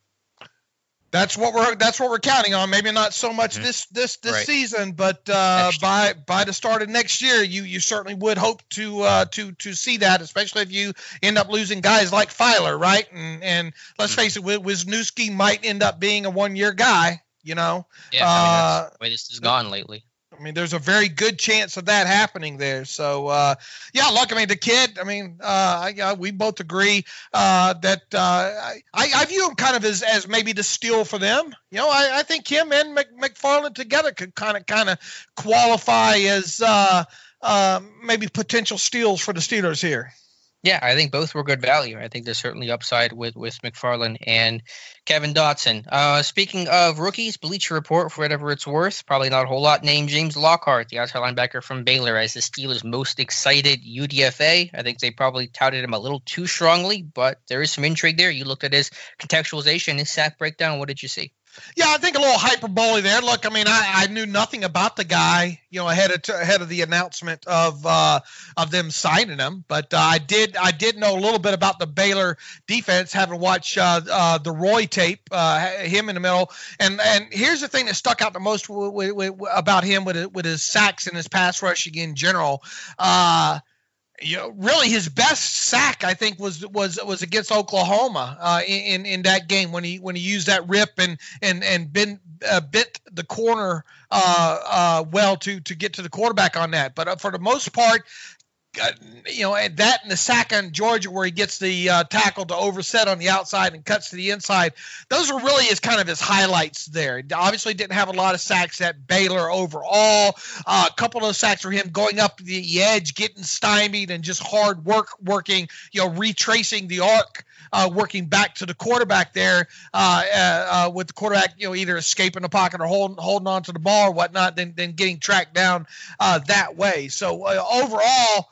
That's what we're counting on. Maybe not so much this right. season, but by the start of next year, you certainly would hope to see that, especially if you end up losing guys like Filer, right? And let's face it, Wisniewski might end up being a 1-year guy. Yeah, that's the way this has gone lately. I mean, there's a very good chance of that happening there. So, look, I mean, the kid, I mean, we both agree that I view him kind of as maybe the steal for them. I think him and McFarland together could kind of qualify as maybe potential steals for the Steelers here. Yeah, I think both were good value. I think there's certainly upside with McFarland and Kevin Dotson. Speaking of rookies, Bleacher Report, for whatever it's worth, probably not a whole lot, named James Lockhart, the outside linebacker from Baylor, as the Steelers' most excited UDFA. I think they probably touted him a little too strongly, but there is some intrigue there. You looked at his contextualization, his sack breakdown. What did you see? Yeah, I think a little hyperbole there. Look, I mean, I knew nothing about the guy, ahead of the announcement of them signing him, but I did know a little bit about the Baylor defense, having watched the Roy tape, him in the middle, and here's the thing that stuck out the most about him with his sacks and his pass rushing in general. Really his best sack, I think, was against Oklahoma in that game when he used that rip and bit the corner well to get to the quarterback on that. But for the most part, that and the sack on Georgia where he gets the tackle to overset on the outside and cuts to the inside, those are really his highlights there. He obviously didn't have a lot of sacks at Baylor overall. A couple of those sacks were him going up the edge, getting stymied, and just hard working, retracing the arc, working back to the quarterback there, with the quarterback, either escaping the pocket or holding on to the ball or whatnot, then getting tracked down that way. So overall,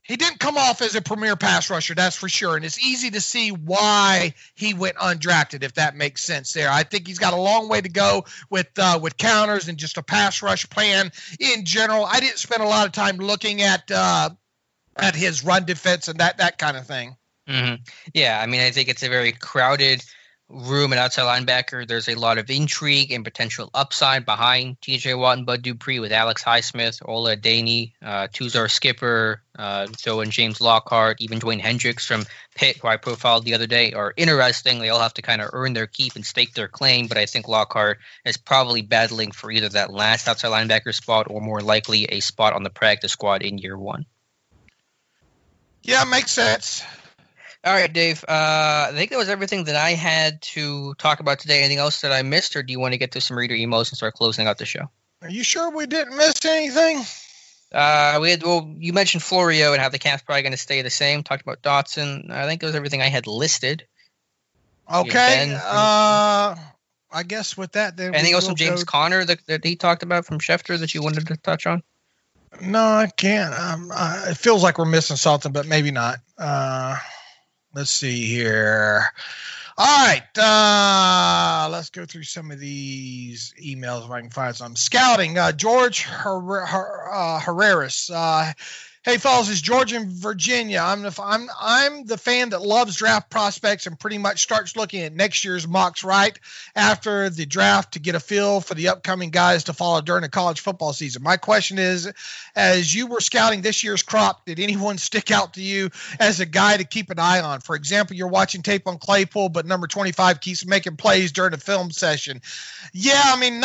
he didn't come off as a premier pass rusher, that's for sure. And it's easy to see why he went undrafted, if that makes sense there. I think he's got a long way to go with counters and just a pass rush plan in general. I didn't spend a lot of time looking at his run defense and that kind of thing. Mm-hmm. Yeah, I mean, I think it's a very crowded room at outside linebacker. There's a lot of intrigue and potential upside behind T.J. Watt and Bud Dupree with Alex Highsmith, Ola Daney, Tuzar Skipper, so and James Lockhart, even Dwayne Hendricks from Pitt, who I profiled the other day, are interesting. They all have to kind of earn their keep and stake their claim, but I think Lockhart is probably battling for either that last outside linebacker spot or more likely a spot on the practice squad in year one. Yeah, makes sense. All right, Dave. I think that was everything that I had to talk about today. Anything else that I missed, or do you want to get to some reader emails and start closing out the show? Are you sure we didn't miss anything? You mentioned Florio and how the cap's probably going to stay the same. Talked about Dotson. I think that was everything I had listed. Okay. I guess with that, then anything else from James Conner that he talked about from Schefter that you wanted to touch on? No, I can't. It feels like we're missing something, but maybe not. Let's see here. All right. Let's go through some of these emails if I can find some. Scouting. George Herreras. Hey, fellas, it's George in Virginia. I'm the fan that loves draft prospects and pretty much starts looking at next year's mocks right after the draft to get a feel for the upcoming guys to follow during the college football season. My question is, as you were scouting this year's crop, did anyone stick out to you as a guy to keep an eye on? For example, you're watching tape on Claypool, but number 25 keeps making plays during the film session. Yeah, I mean,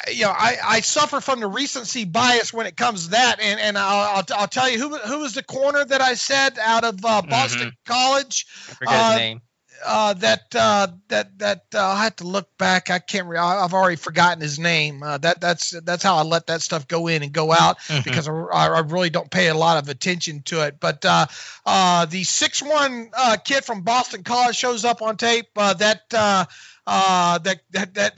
I suffer from the recency bias when it comes to that, and I'll tell you who was the corner that I said out of Boston College. I forget his name. That I'll have to look back. I can't. I've already forgotten his name. That's how I let that stuff go in and go out because I really don't pay a lot of attention to it. But the 6'1" kid from Boston College shows up on tape. That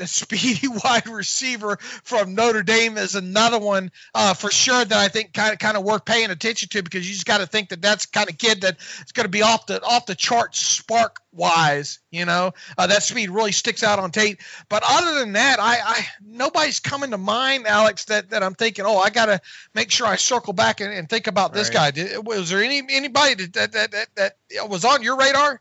speedy wide receiver from Notre Dame is another one for sure that I think kind of worth paying attention to, because you just got to think that that's the kind of kid that is going to be off the chart spark wise. That speed really sticks out on tape. But other than that, I nobody's coming to mind, Alex, that I'm thinking, I got to make sure I circle back and think about this guy. Was there anybody that was on your radar?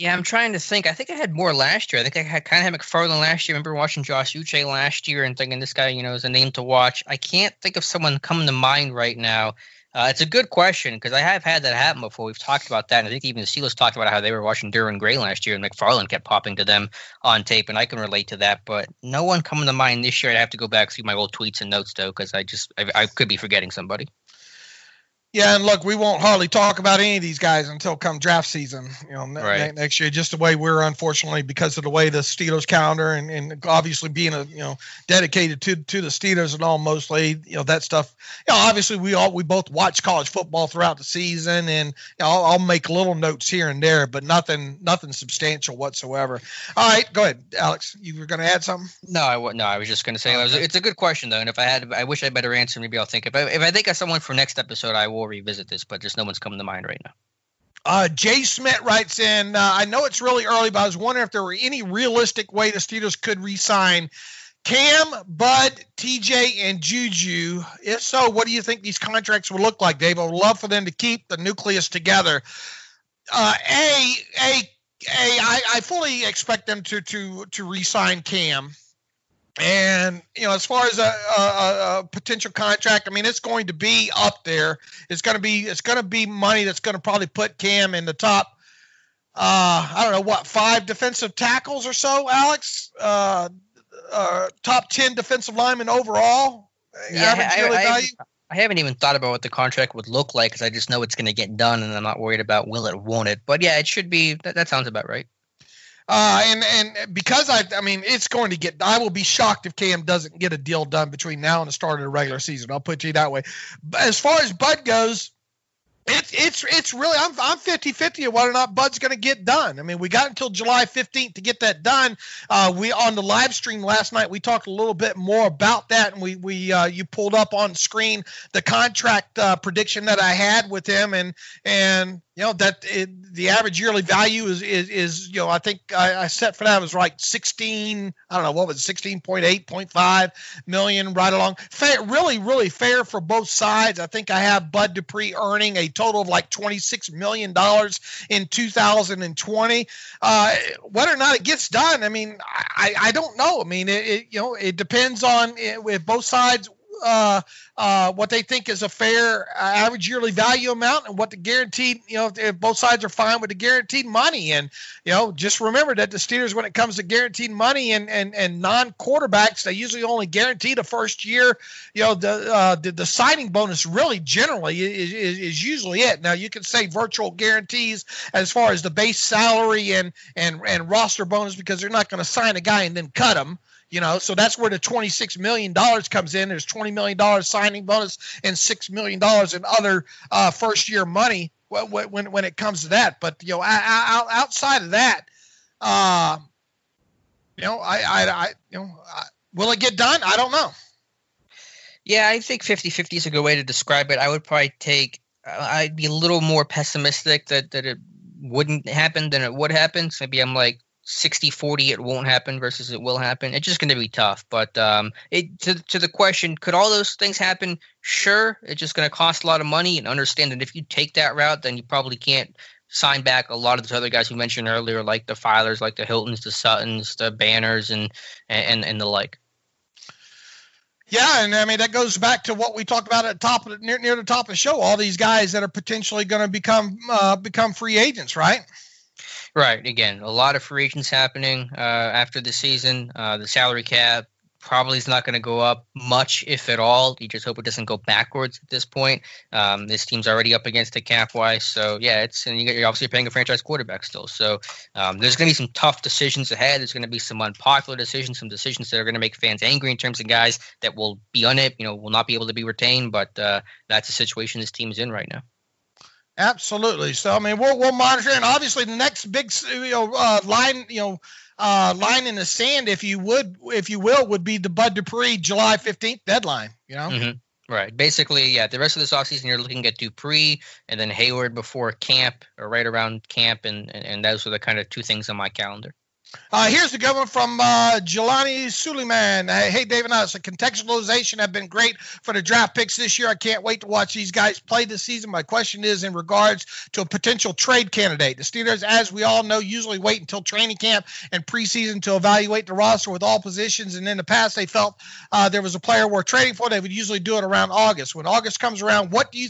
Yeah, I'm trying to think. I think I had more last year. I think I had McFarland last year. I remember watching Josh Uche last year and thinking this guy, is a name to watch. I can't think of someone coming to mind right now. It's a good question because I have had that happen before. We've talked about that. And I think even the Steelers talked about how they were watching Duran Gray last year and McFarland kept popping to them on tape. And I can relate to that. But no one coming to mind this year. I'd have to go back through my old tweets and notes, though, because I could be forgetting somebody. Yeah, and look, we won't hardly talk about any of these guys until come draft season, right. Next year, just the way we're, unfortunately, because of the way the Steelers calendar and obviously being dedicated to the Steelers and all, mostly, that stuff. Obviously we both watch college football throughout the season, and I'll make little notes here and there, but nothing substantial whatsoever. All right, go ahead, Alex. You were going to add something? No, I was just going to say it's a good question though, and if I wish I had a better answer, maybe I'll think if I think of someone for next episode, I will revisit this, but just no one's coming to mind right now. Jay Smith writes in, I know it's really early, but I was wondering if there were any realistic way the Steelers could re-sign Cam, Bud, TJ, and Juju. If so, what do you think these contracts would look like, Dave? I would love for them to keep the nucleus together. I fully expect them to re-sign Cam. And, as far as a potential contract, I mean, it's going to be up there. It's going to be money that's going to probably put Cam in the top, I don't know, 5 defensive tackles or so, Alex? Top 10 defensive linemen overall? Yeah, I haven't even thought about what the contract would look like because I just know it's going to get done, and I'm not worried about will it or won't it. But, yeah, it should be – that sounds about right. And because I mean, it's going to get, I will be shocked if Cam doesn't get a deal done between now and the start of the regular season. I'll put you that way. But as far as Bud goes, it's really, I'm 50-50 of whether or not Bud's going to get done. I mean, we got until July 15th to get that done. We on the live stream last night, we talked a little bit more about that, and you pulled up on screen the contract prediction that I had with him, and the average yearly value is I think I set for that was like 16. I don't know what was it, 16.8.5 million right along. Fair, really fair for both sides. I think I have Bud Dupree earning a total of like $26 million in 2020. Whether or not it gets done, I mean, I don't know. I mean, it depends on if both sides. What they think is a fair average yearly value amount and what the guaranteed, if both sides are fine with the guaranteed money. And, just remember that the Steelers, when it comes to guaranteed money and non-quarterbacks, they usually only guarantee the first year, the signing bonus really generally is usually it. Now you can say virtual guarantees as far as the base salary and roster bonus, because they're not going to sign a guy and then cut him. So that's where the $26 million comes in. There's $20 million signing bonus and $6 million in other first-year money when it comes to that. But, outside of that, will it get done? I don't know. Yeah, I think 50-50 is a good way to describe it. I would probably I'd be a little more pessimistic that it wouldn't happen than it would happen. So maybe I'm like, 60-40 it won't happen versus it will happen. It's just going to be tough. But to the question, could all those things happen? Sure. It's just going to cost a lot of money, and understand that if you take that route, then you probably can't sign back a lot of those other guys we mentioned earlier, like the Filers, like the Hiltons, the Suttons, the Banners, and the like. Yeah, and I mean that goes back to what we talked about at near the top of the show. All these guys that are potentially going to become free agents, right? Right. Again, a lot of free agents happening after the season. The salary cap probably is not going to go up much, if at all. You just hope it doesn't go backwards at this point. This team's already up against the cap wise. So, yeah, you're obviously paying a franchise quarterback still. So there's going to be some tough decisions ahead. There's going to be some unpopular decisions, some decisions that are going to make fans angry in terms of guys that will be will not be able to be retained. But that's the situation this team is in right now. Absolutely. So I mean, we'll monitor, and obviously the next big line in the sand, if you will, would be the Bud Dupree July 15th deadline. Mm-hmm. Right. Basically, yeah. The rest of this offseason, you're looking at Dupree and then Hayward before camp or right around camp, and those are the kind of two things on my calendar. Here's the good one from Jelani Suleiman. Hey, David, the contextualization have been great for the draft picks this year. I can't wait to watch these guys play this season. My question is in regards to a potential trade candidate. The Steelers, as we all know, usually wait until training camp and preseason to evaluate the roster with all positions. And in the past, they felt there was a player worth trading for. They would usually do it around August. When August comes around, what do you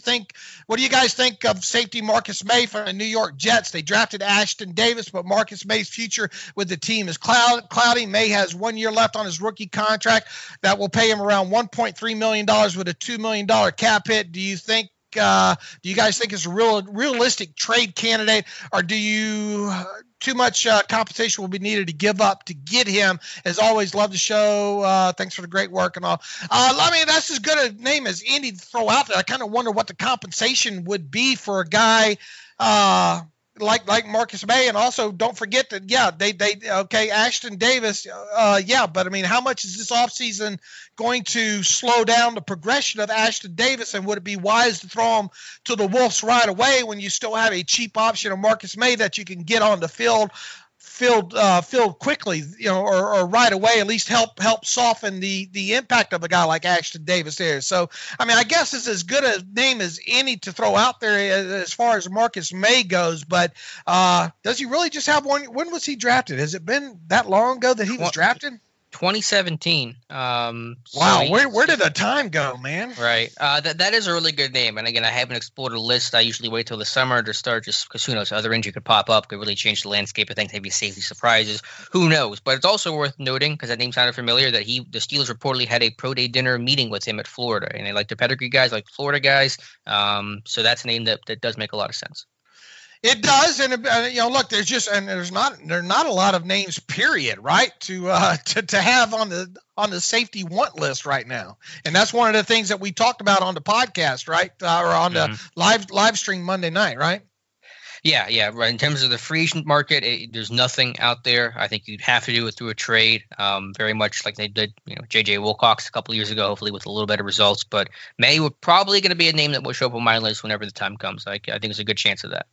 guys think of safety Marcus May from the New York Jets? They drafted Ashton Davis, but Marcus May's future with the team is cloudy. May has 1 year left on his rookie contract that will pay him around $1.3 million with a $2 million cap hit. Do you guys think it's a realistic trade candidate, or do you too much compensation will be needed to give up to get him? As always, love the show. Thanks for the great work and all. I mean, that's as good a name as Andy to throw out there. I kind of wonder what the compensation would be for a guy like Marcus May, and also don't forget that they Ashton Davis, but I mean, how much is this offseason going to slow down the progression of Ashton Davis, and would it be wise to throw him to the Wolves right away when you still have a cheap option of Marcus May that you can get on the field quickly, or right away, at least help soften the impact of a guy like Ashton Davis there. So, I mean, I guess it's as good a name as any to throw out there as far as Marcus May goes. But does he really just have one? When was he drafted? Has it been that long ago that he was drafted? 2017. Wow, where did the time go, man? Right. That is a really good name. And again, I haven't explored a list. I usually wait till the summer to start, just because who knows, other injury could pop up, could really change the landscape of things, maybe safety surprises. Who knows? But it's also worth noting, because that name sounded familiar, that the Steelers reportedly had a pro day dinner meeting with him at Florida, and they like their pedigree guys, like Florida guys. So that's a name that does make a lot of sense. It does, and look, there's not a lot of names, period, right, to have on the safety want list right now, and that's one of the things that we talked about on the podcast, right, or on the live stream Monday night, right? Yeah, right. In terms of the free agent market, there's nothing out there. I think you'd have to do it through a trade, very much like they did, J.J. Wilcox a couple of years ago, hopefully with a little better results. But May would probably going to be a name that will show up on my list whenever the time comes. I think there's a good chance of that.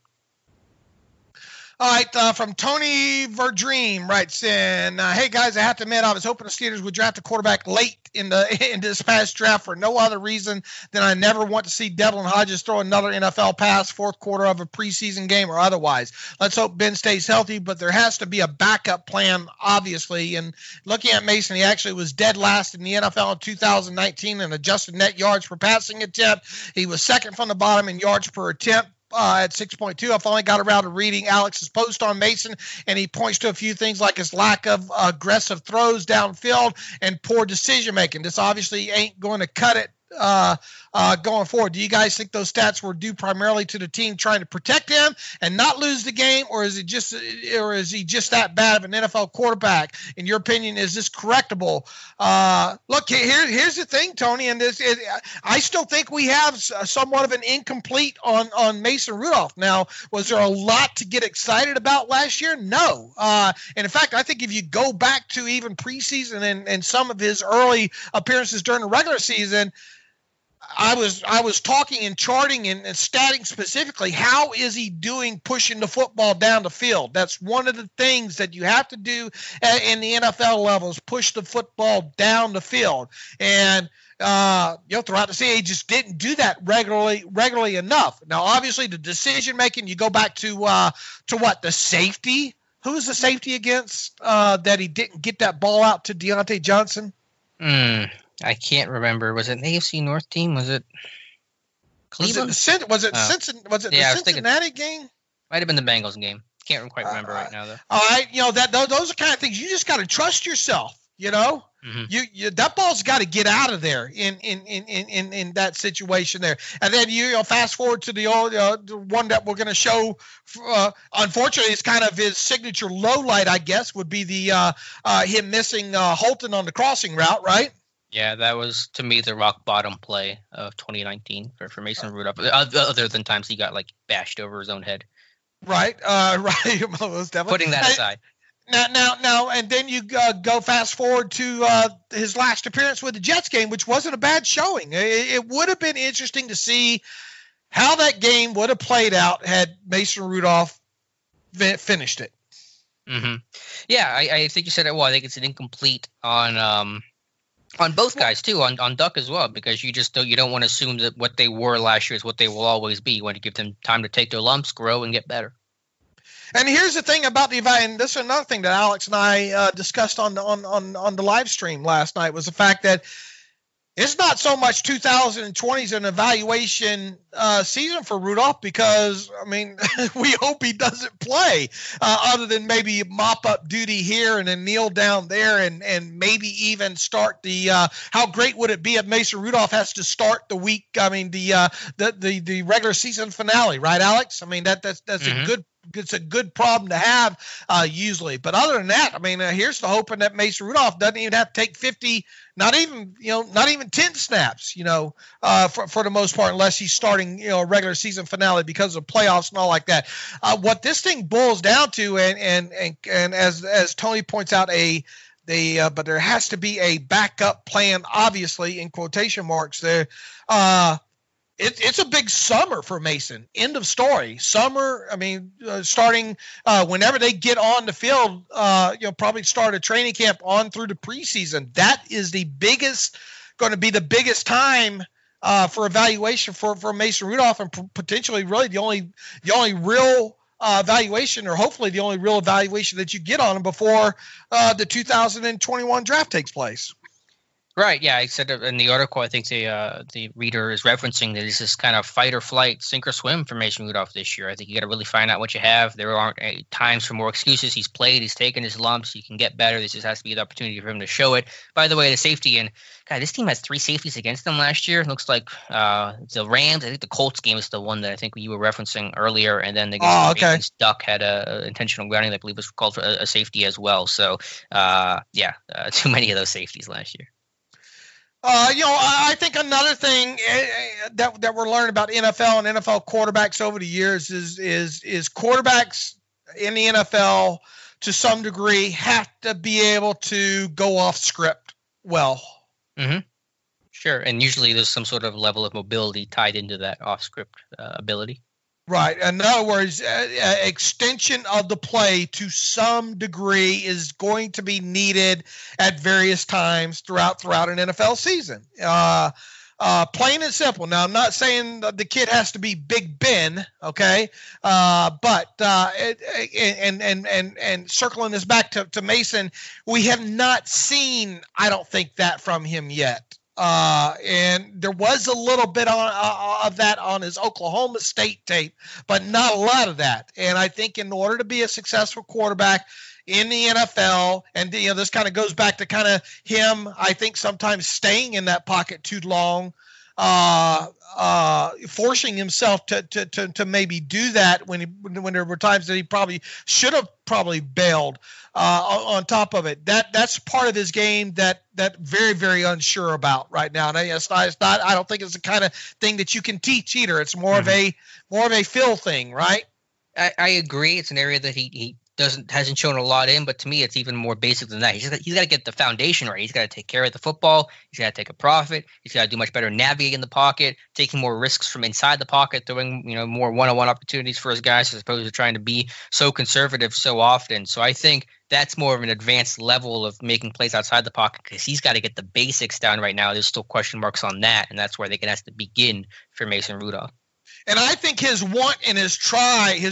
All right, from Tony Verdream writes in, hey guys, I have to admit I was hoping the Steelers would draft a quarterback late in this past draft for no other reason than I never want to see Devlin Hodges throw another NFL pass fourth quarter of a preseason game or otherwise. Let's hope Ben stays healthy, but there has to be a backup plan, obviously. And looking at Mason, he actually was dead last in the NFL in 2019 in adjusted net yards per passing attempt. He was second from the bottom in yards per attempt. At 6.2. I finally got around to reading Alex's post on Mason, and he points to a few things like his lack of aggressive throws downfield and poor decision making. This obviously ain't going to cut it going forward. Do you guys think those stats were due primarily to the team trying to protect him and not lose the game, or is he just that bad of an NFL quarterback? In your opinion, is this correctable? Look, here's the thing, Tony, and I still think we have somewhat of an incomplete on Mason Rudolph. Now, was there a lot to get excited about last year? No. And in fact, I think if you go back to even preseason and some of his early appearances during the regular season, I was talking and charting and statting specifically, how is he doing pushing the football down the field? That's one of the things that you have to do in the NFL levels, push the football down the field. And throughout the season, he just didn't do that regularly enough. Now, obviously, the decision making, you go back to what, the safety? Who was the safety against that he didn't get that ball out to Deontay Johnson? I can't remember. Was it an AFC North team? Was it Cleveland? Was it the Cincinnati game? Might have been the Bengals game. Can't quite remember right now, though. All right, those are kind of things you just got to trust yourself. You that ball's got to get out of there in that situation there. And then you fast forward to the old the one that we're going to show. Unfortunately, it's kind of his signature low light, I guess, would be the him missing Holton on the crossing route, right? Yeah, that was, to me, the rock bottom play of 2019 for Mason Rudolph, other than times he got bashed over his own head. Right. Putting that aside. Now, and then you go fast forward to his last appearance with the Jets game, which wasn't a bad showing. It would have been interesting to see how that game would have played out had Mason Rudolph finished it. Mm-hmm. Yeah, I think you said it well. I think it's an incomplete on both guys too, on Duck as well, because you don't want to assume that what they were last year is what they will always be. You want to give them time to take their lumps, grow, and get better. And here's the thing about and this is another thing that Alex and I discussed on the live stream last night, was the fact that it's not so much 2020 is an evaluation season for Rudolph, because, I mean, we hope he doesn't play other than maybe mop up duty here and then kneel down there and maybe even start the how great would it be if Mason Rudolph has to start the regular season finale, right, Alex? I mean, that's a it's a good problem to have usually. But other than that, I mean, here's the hoping that Mason Rudolph doesn't even have to take 50, not even 10 snaps, for the most part, unless he's starting, a regular season finale because of playoffs and all like that. What this thing boils down to, and as Tony points out, but there has to be a backup plan, obviously, in quotation marks there. It's a big summer for Mason. End of story. Summer, I mean, starting whenever they get on the field, probably start a training camp on through the preseason. That is going to be the biggest time for evaluation for Mason Rudolph, and potentially really the only real evaluation, or hopefully the only real evaluation that you get on him before the 2021 draft takes place. Right. Yeah. I said in the article, I think the reader is referencing that this is kind of fight or flight, sink or swim for Mason Rudolph this year. I think you got to really find out what you have. There aren't times for more excuses. He's played. He's taken his lumps. He can get better. This just has to be the opportunity for him to show it. By the way, the safety, and God, this team has 3 safeties against them last year. It looks like the Rams. I think the Colts game is the one that I think you were referencing earlier, and then the Ravens, Duck had a intentional grounding that I believe was called for a safety as well. So too many of those safeties last year. I think another thing that we're learning about NFL and NFL quarterbacks over the years is quarterbacks in the NFL to some degree have to be able to go off script well. Mm-hmm. Sure, and usually there's some sort of level of mobility tied into that off script ability. Right. In other words, extension of the play to some degree is going to be needed at various times throughout an NFL season. Plain and simple. Now, I'm not saying the kid has to be Big Ben, okay? But circling this back to Mason, we have not seen, I don't think, that from him yet. And there was a little bit of that on his Oklahoma State tape, but not a lot of that. And I think in order to be a successful quarterback in the NFL, and this kind of goes back to kind of him, I think, sometimes staying in that pocket too long, forcing himself to maybe do that when there were times that he probably should have bailed. On top of it, that's part of his game that very, very unsure about right now. And it's not. I don't think it's the kind of thing that you can teach either. It's more of a feel thing, right? I agree. It's an area that he hasn't shown a lot in, but to me, it's even more basic than that. He's got to get the foundation right. He's got to take care of the football. He's got to take a profit. He's got to do much better navigating the pocket, taking more risks from inside the pocket, throwing more one-on-one opportunities for his guys as opposed to trying to be so conservative so often. So I think that's more of an advanced level of making plays outside the pocket because he's got to get the basics down right now. There's still question marks on that, and that's where they can have to begin for Mason Rudolph. And I think his want and his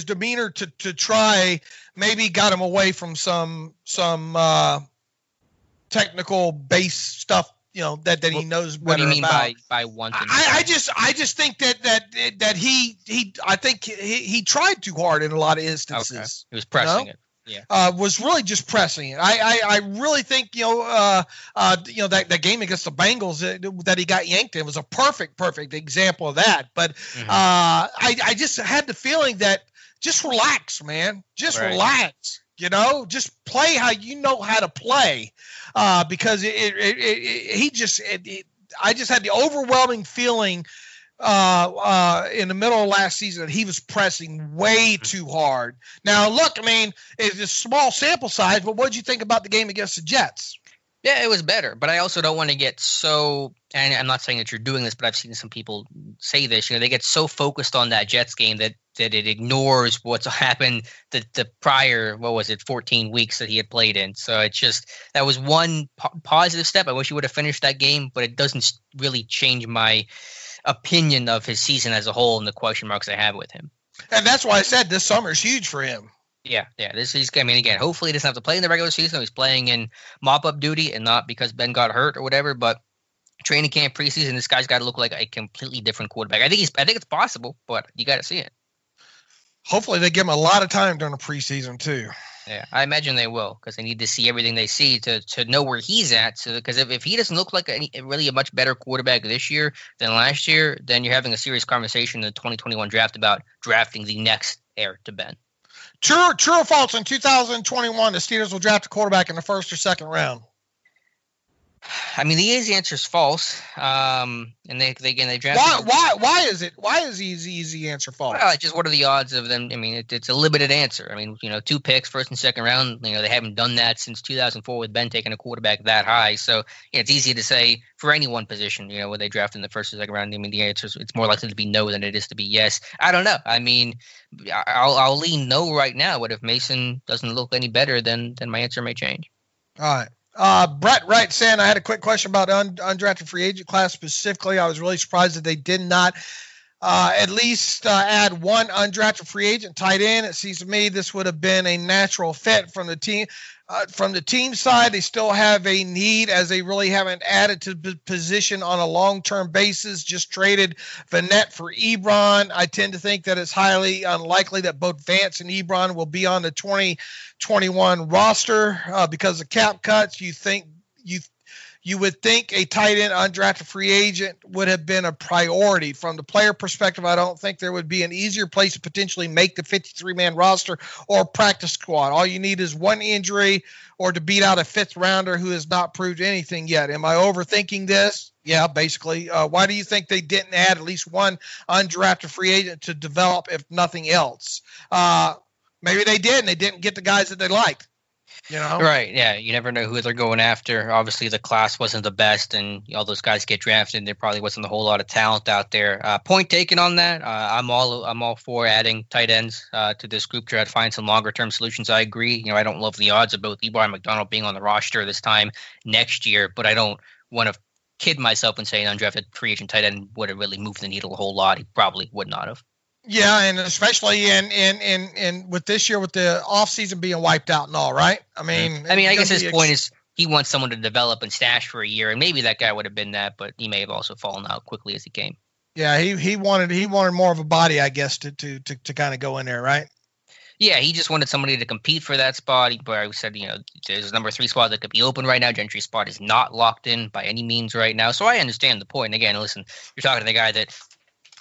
demeanor to try maybe got him away from some technical base stuff, that he knows better. What do you mean about. by wanting? I just think that he tried too hard in a lot of instances. Okay. He was pressing it. Yeah. Was really just pressing it. I really think that game against the Bengals that he got yanked in was a perfect example of that. But I just had the feeling that just relax, man. Just relax. Just play how you know how to play. Because I just had the overwhelming feeling in the middle of last season that he was pressing way too hard. Now, look, I mean, it's a small sample size, but what did you think about the game against the Jets? Yeah, it was better, but I also don't want to get so – and I'm not saying that you're doing this, but I've seen some people say this. They get so focused on that Jets game that it ignores what's happened the prior, 14 weeks that he had played in. So it's just – that was one positive step. I wish he would have finished that game, but it doesn't really change my – opinion of his season as a whole and the question marks I have with him. And that's why I said this summer is huge for him. Yeah. Again, hopefully he doesn't have to play in the regular season. He's playing in mop-up duty and not because Ben got hurt or whatever, but training camp, preseason, this guy's got to look like a completely different quarterback. I think it's possible, but you got to see it. Hopefully they give him a lot of time during the preseason too. Yeah, I imagine they will because they need to see everything they see to know where he's at. So, because if he doesn't look like really a much better quarterback this year than last year, then you're having a serious conversation in the 2021 draft about drafting the next heir to Ben. True or false? In 2021, the Steelers will draft a quarterback in the first or second round. I mean, the easy answer is false. And they drafted. Why is it? Why is the easy answer false? Well, just what are the odds of them? I mean, it's a limited answer. I mean, 2 picks, first and second round. They haven't done that since 2004 with Ben taking a quarterback that high. So it's easy to say for any one position, where they draft in the first or second round. I mean, the answer is it's more likely to be no than it is to be yes. I don't know. I mean, I'll lean no right now. But if Mason doesn't look any better, then my answer may change. All right. Brett Wright saying, I had a quick question about undrafted free agent class specifically. I was really surprised that they did not at least add one undrafted free agent tight end. It seems to me this would have been a natural fit from the team. From the team side, they still have a need as they really haven't added to the position on a long-term basis, just traded Vanette for Ebron. I tend to think that it's highly unlikely that both Vance and Ebron will be on the 2021 roster because of cap cuts. You would think a tight end undrafted free agent would have been a priority. From the player perspective, I don't think there would be an easier place to potentially make the 53-man roster or practice squad. All you need is one injury or to beat out a fifth rounder who has not proved anything yet. Am I overthinking this? Yeah, basically. Why do you think they didn't add at least one undrafted free agent to develop, if nothing else? Maybe they did, and they didn't get the guys that they liked. Right. Yeah. You never know who they're going after. Obviously, the class wasn't the best, and all those guys get drafted. And there probably wasn't a whole lot of talent out there. Point taken on that. I'm all for adding tight ends to this group to try to find some longer term solutions. I agree. I don't love the odds of both Ebron and McDonald being on the roster this time next year, but I don't want to kid myself and say an undrafted free agent tight end would have really moved the needle a whole lot. He probably would not have. Yeah, and especially in with this year with the offseason being wiped out and all, right? I mean, I guess his point is he wants someone to develop and stash for a year, and maybe that guy would have been that, but he may have also fallen out quickly as he came. Yeah, he wanted more of a body, I guess, to kind of go in there, right? Yeah, he just wanted somebody to compete for that spot. But I said, there's a number 3 spot that could be open right now. Gentry's spot is not locked in by any means right now, so I understand the point. And again, listen, you're talking to the guy that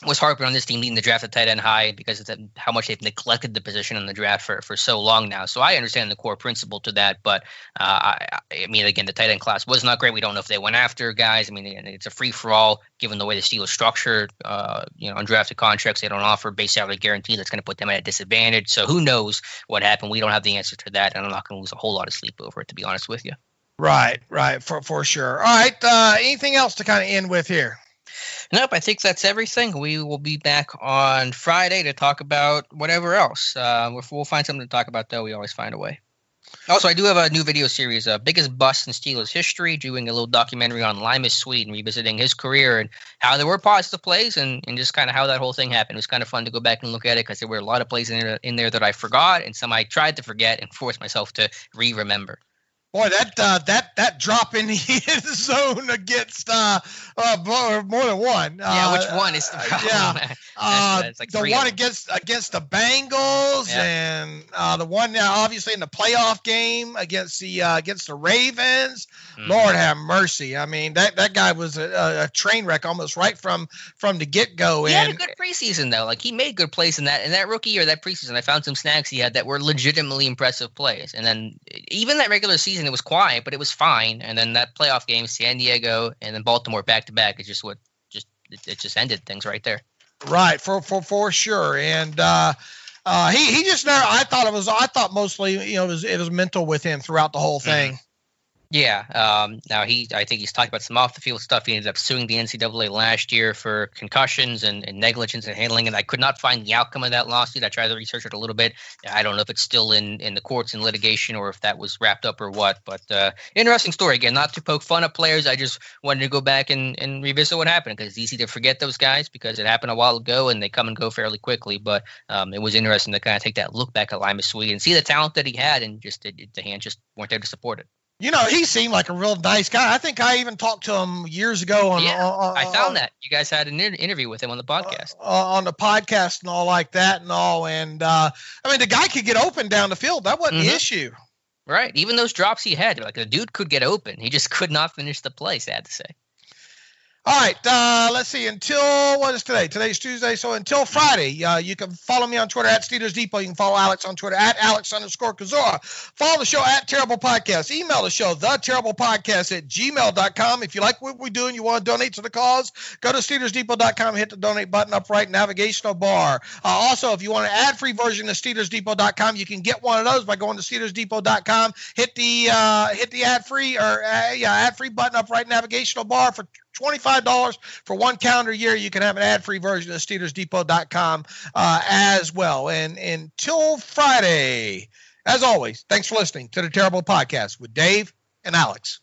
was harping on this team leading the draft at tight end high because of how much they've neglected the position in the draft for so long now. So I understand the core principle to that. But, I mean, again, the tight end class was not great. We don't know if they went after guys. I mean, it's a free-for-all given the way the Steelers structure, undrafted contracts. They don't offer base salary guarantee. That's going to put them at a disadvantage. So who knows what happened? We don't have the answer to that, and I'm not going to lose a whole lot of sleep over it, to be honest with you. Right, for sure. All right, anything else to kind of end with here? Nope, I think that's everything. We will be back on Friday to talk about whatever else. We'll find something to talk about, though. We always find a way. Also, I do have a new video series, Biggest Bust in Steelers History, doing a little documentary on Limas Sweed and revisiting his career and how there were positive plays and just kind of how that whole thing happened. It was kind of fun to go back and look at it because there were a lot of plays in there that I forgot and some I tried to forget and forced myself to remember. Boy, that drop in the end zone against more than one. Which one is the problem? Yeah, it's like the one against the Bengals, and the one obviously in the playoff game against the Ravens. Mm-hmm. Lord have mercy. I mean, that guy was a train wreck almost right from the get go. He had a good preseason though. Like he made good plays in that rookie year, that preseason. I found some snags he had that were legitimately impressive plays, and then even that regular season. It was quiet, but it was fine. And then that playoff game, San Diego, and then Baltimore back to back. It's just it just ended things right there. Right, for sure. And he just never. I thought mostly it was mental with him throughout the whole thing. Yeah. Now I think he's talked about some off the field stuff. He ended up suing the NCAA last year for concussions and negligence and handling. And I could not find the outcome of that lawsuit. I tried to research it a little bit. I don't know if it's still in the courts in litigation or if that was wrapped up or what. But interesting story. Again, not to poke fun at players. I just wanted to go back and revisit what happened because it's easy to forget those guys because it happened a while ago and they come and go fairly quickly. But it was interesting to kind of take that look back at Limas Sweed and see the talent that he had and just the hands just weren't there to support it. He seemed like a real nice guy. I think I even talked to him years ago. I found that. You guys had an interview with him on the podcast. On the podcast and all like that and all. And, the guy could get open down the field. That wasn't the issue. Right. Even those drops he had, like the dude could get open. He just could not finish the play, sad to say. All right, let's see. Until, what is today? Today's Tuesday, so until Friday, you can follow me on Twitter at Steelers Depot. You can follow Alex on Twitter at Alex_Kozora. Follow the show at Terrible Podcast. Email the show, theterriblepodcast@gmail.com. If you like what we do and you want to donate to the cause, go to SteelersDepot.com, hit the donate button up right, navigational bar. Also, if you want an ad-free version of SteelersDepot.com, you can get one of those by going to SteelersDepot.com, hit the ad-free ad-free button up right, navigational bar. For $25 for one calendar year, you can have an ad-free version of SteelersDepot.com as well. And until Friday, as always, thanks for listening to the Terrible Podcast with Dave and Alex.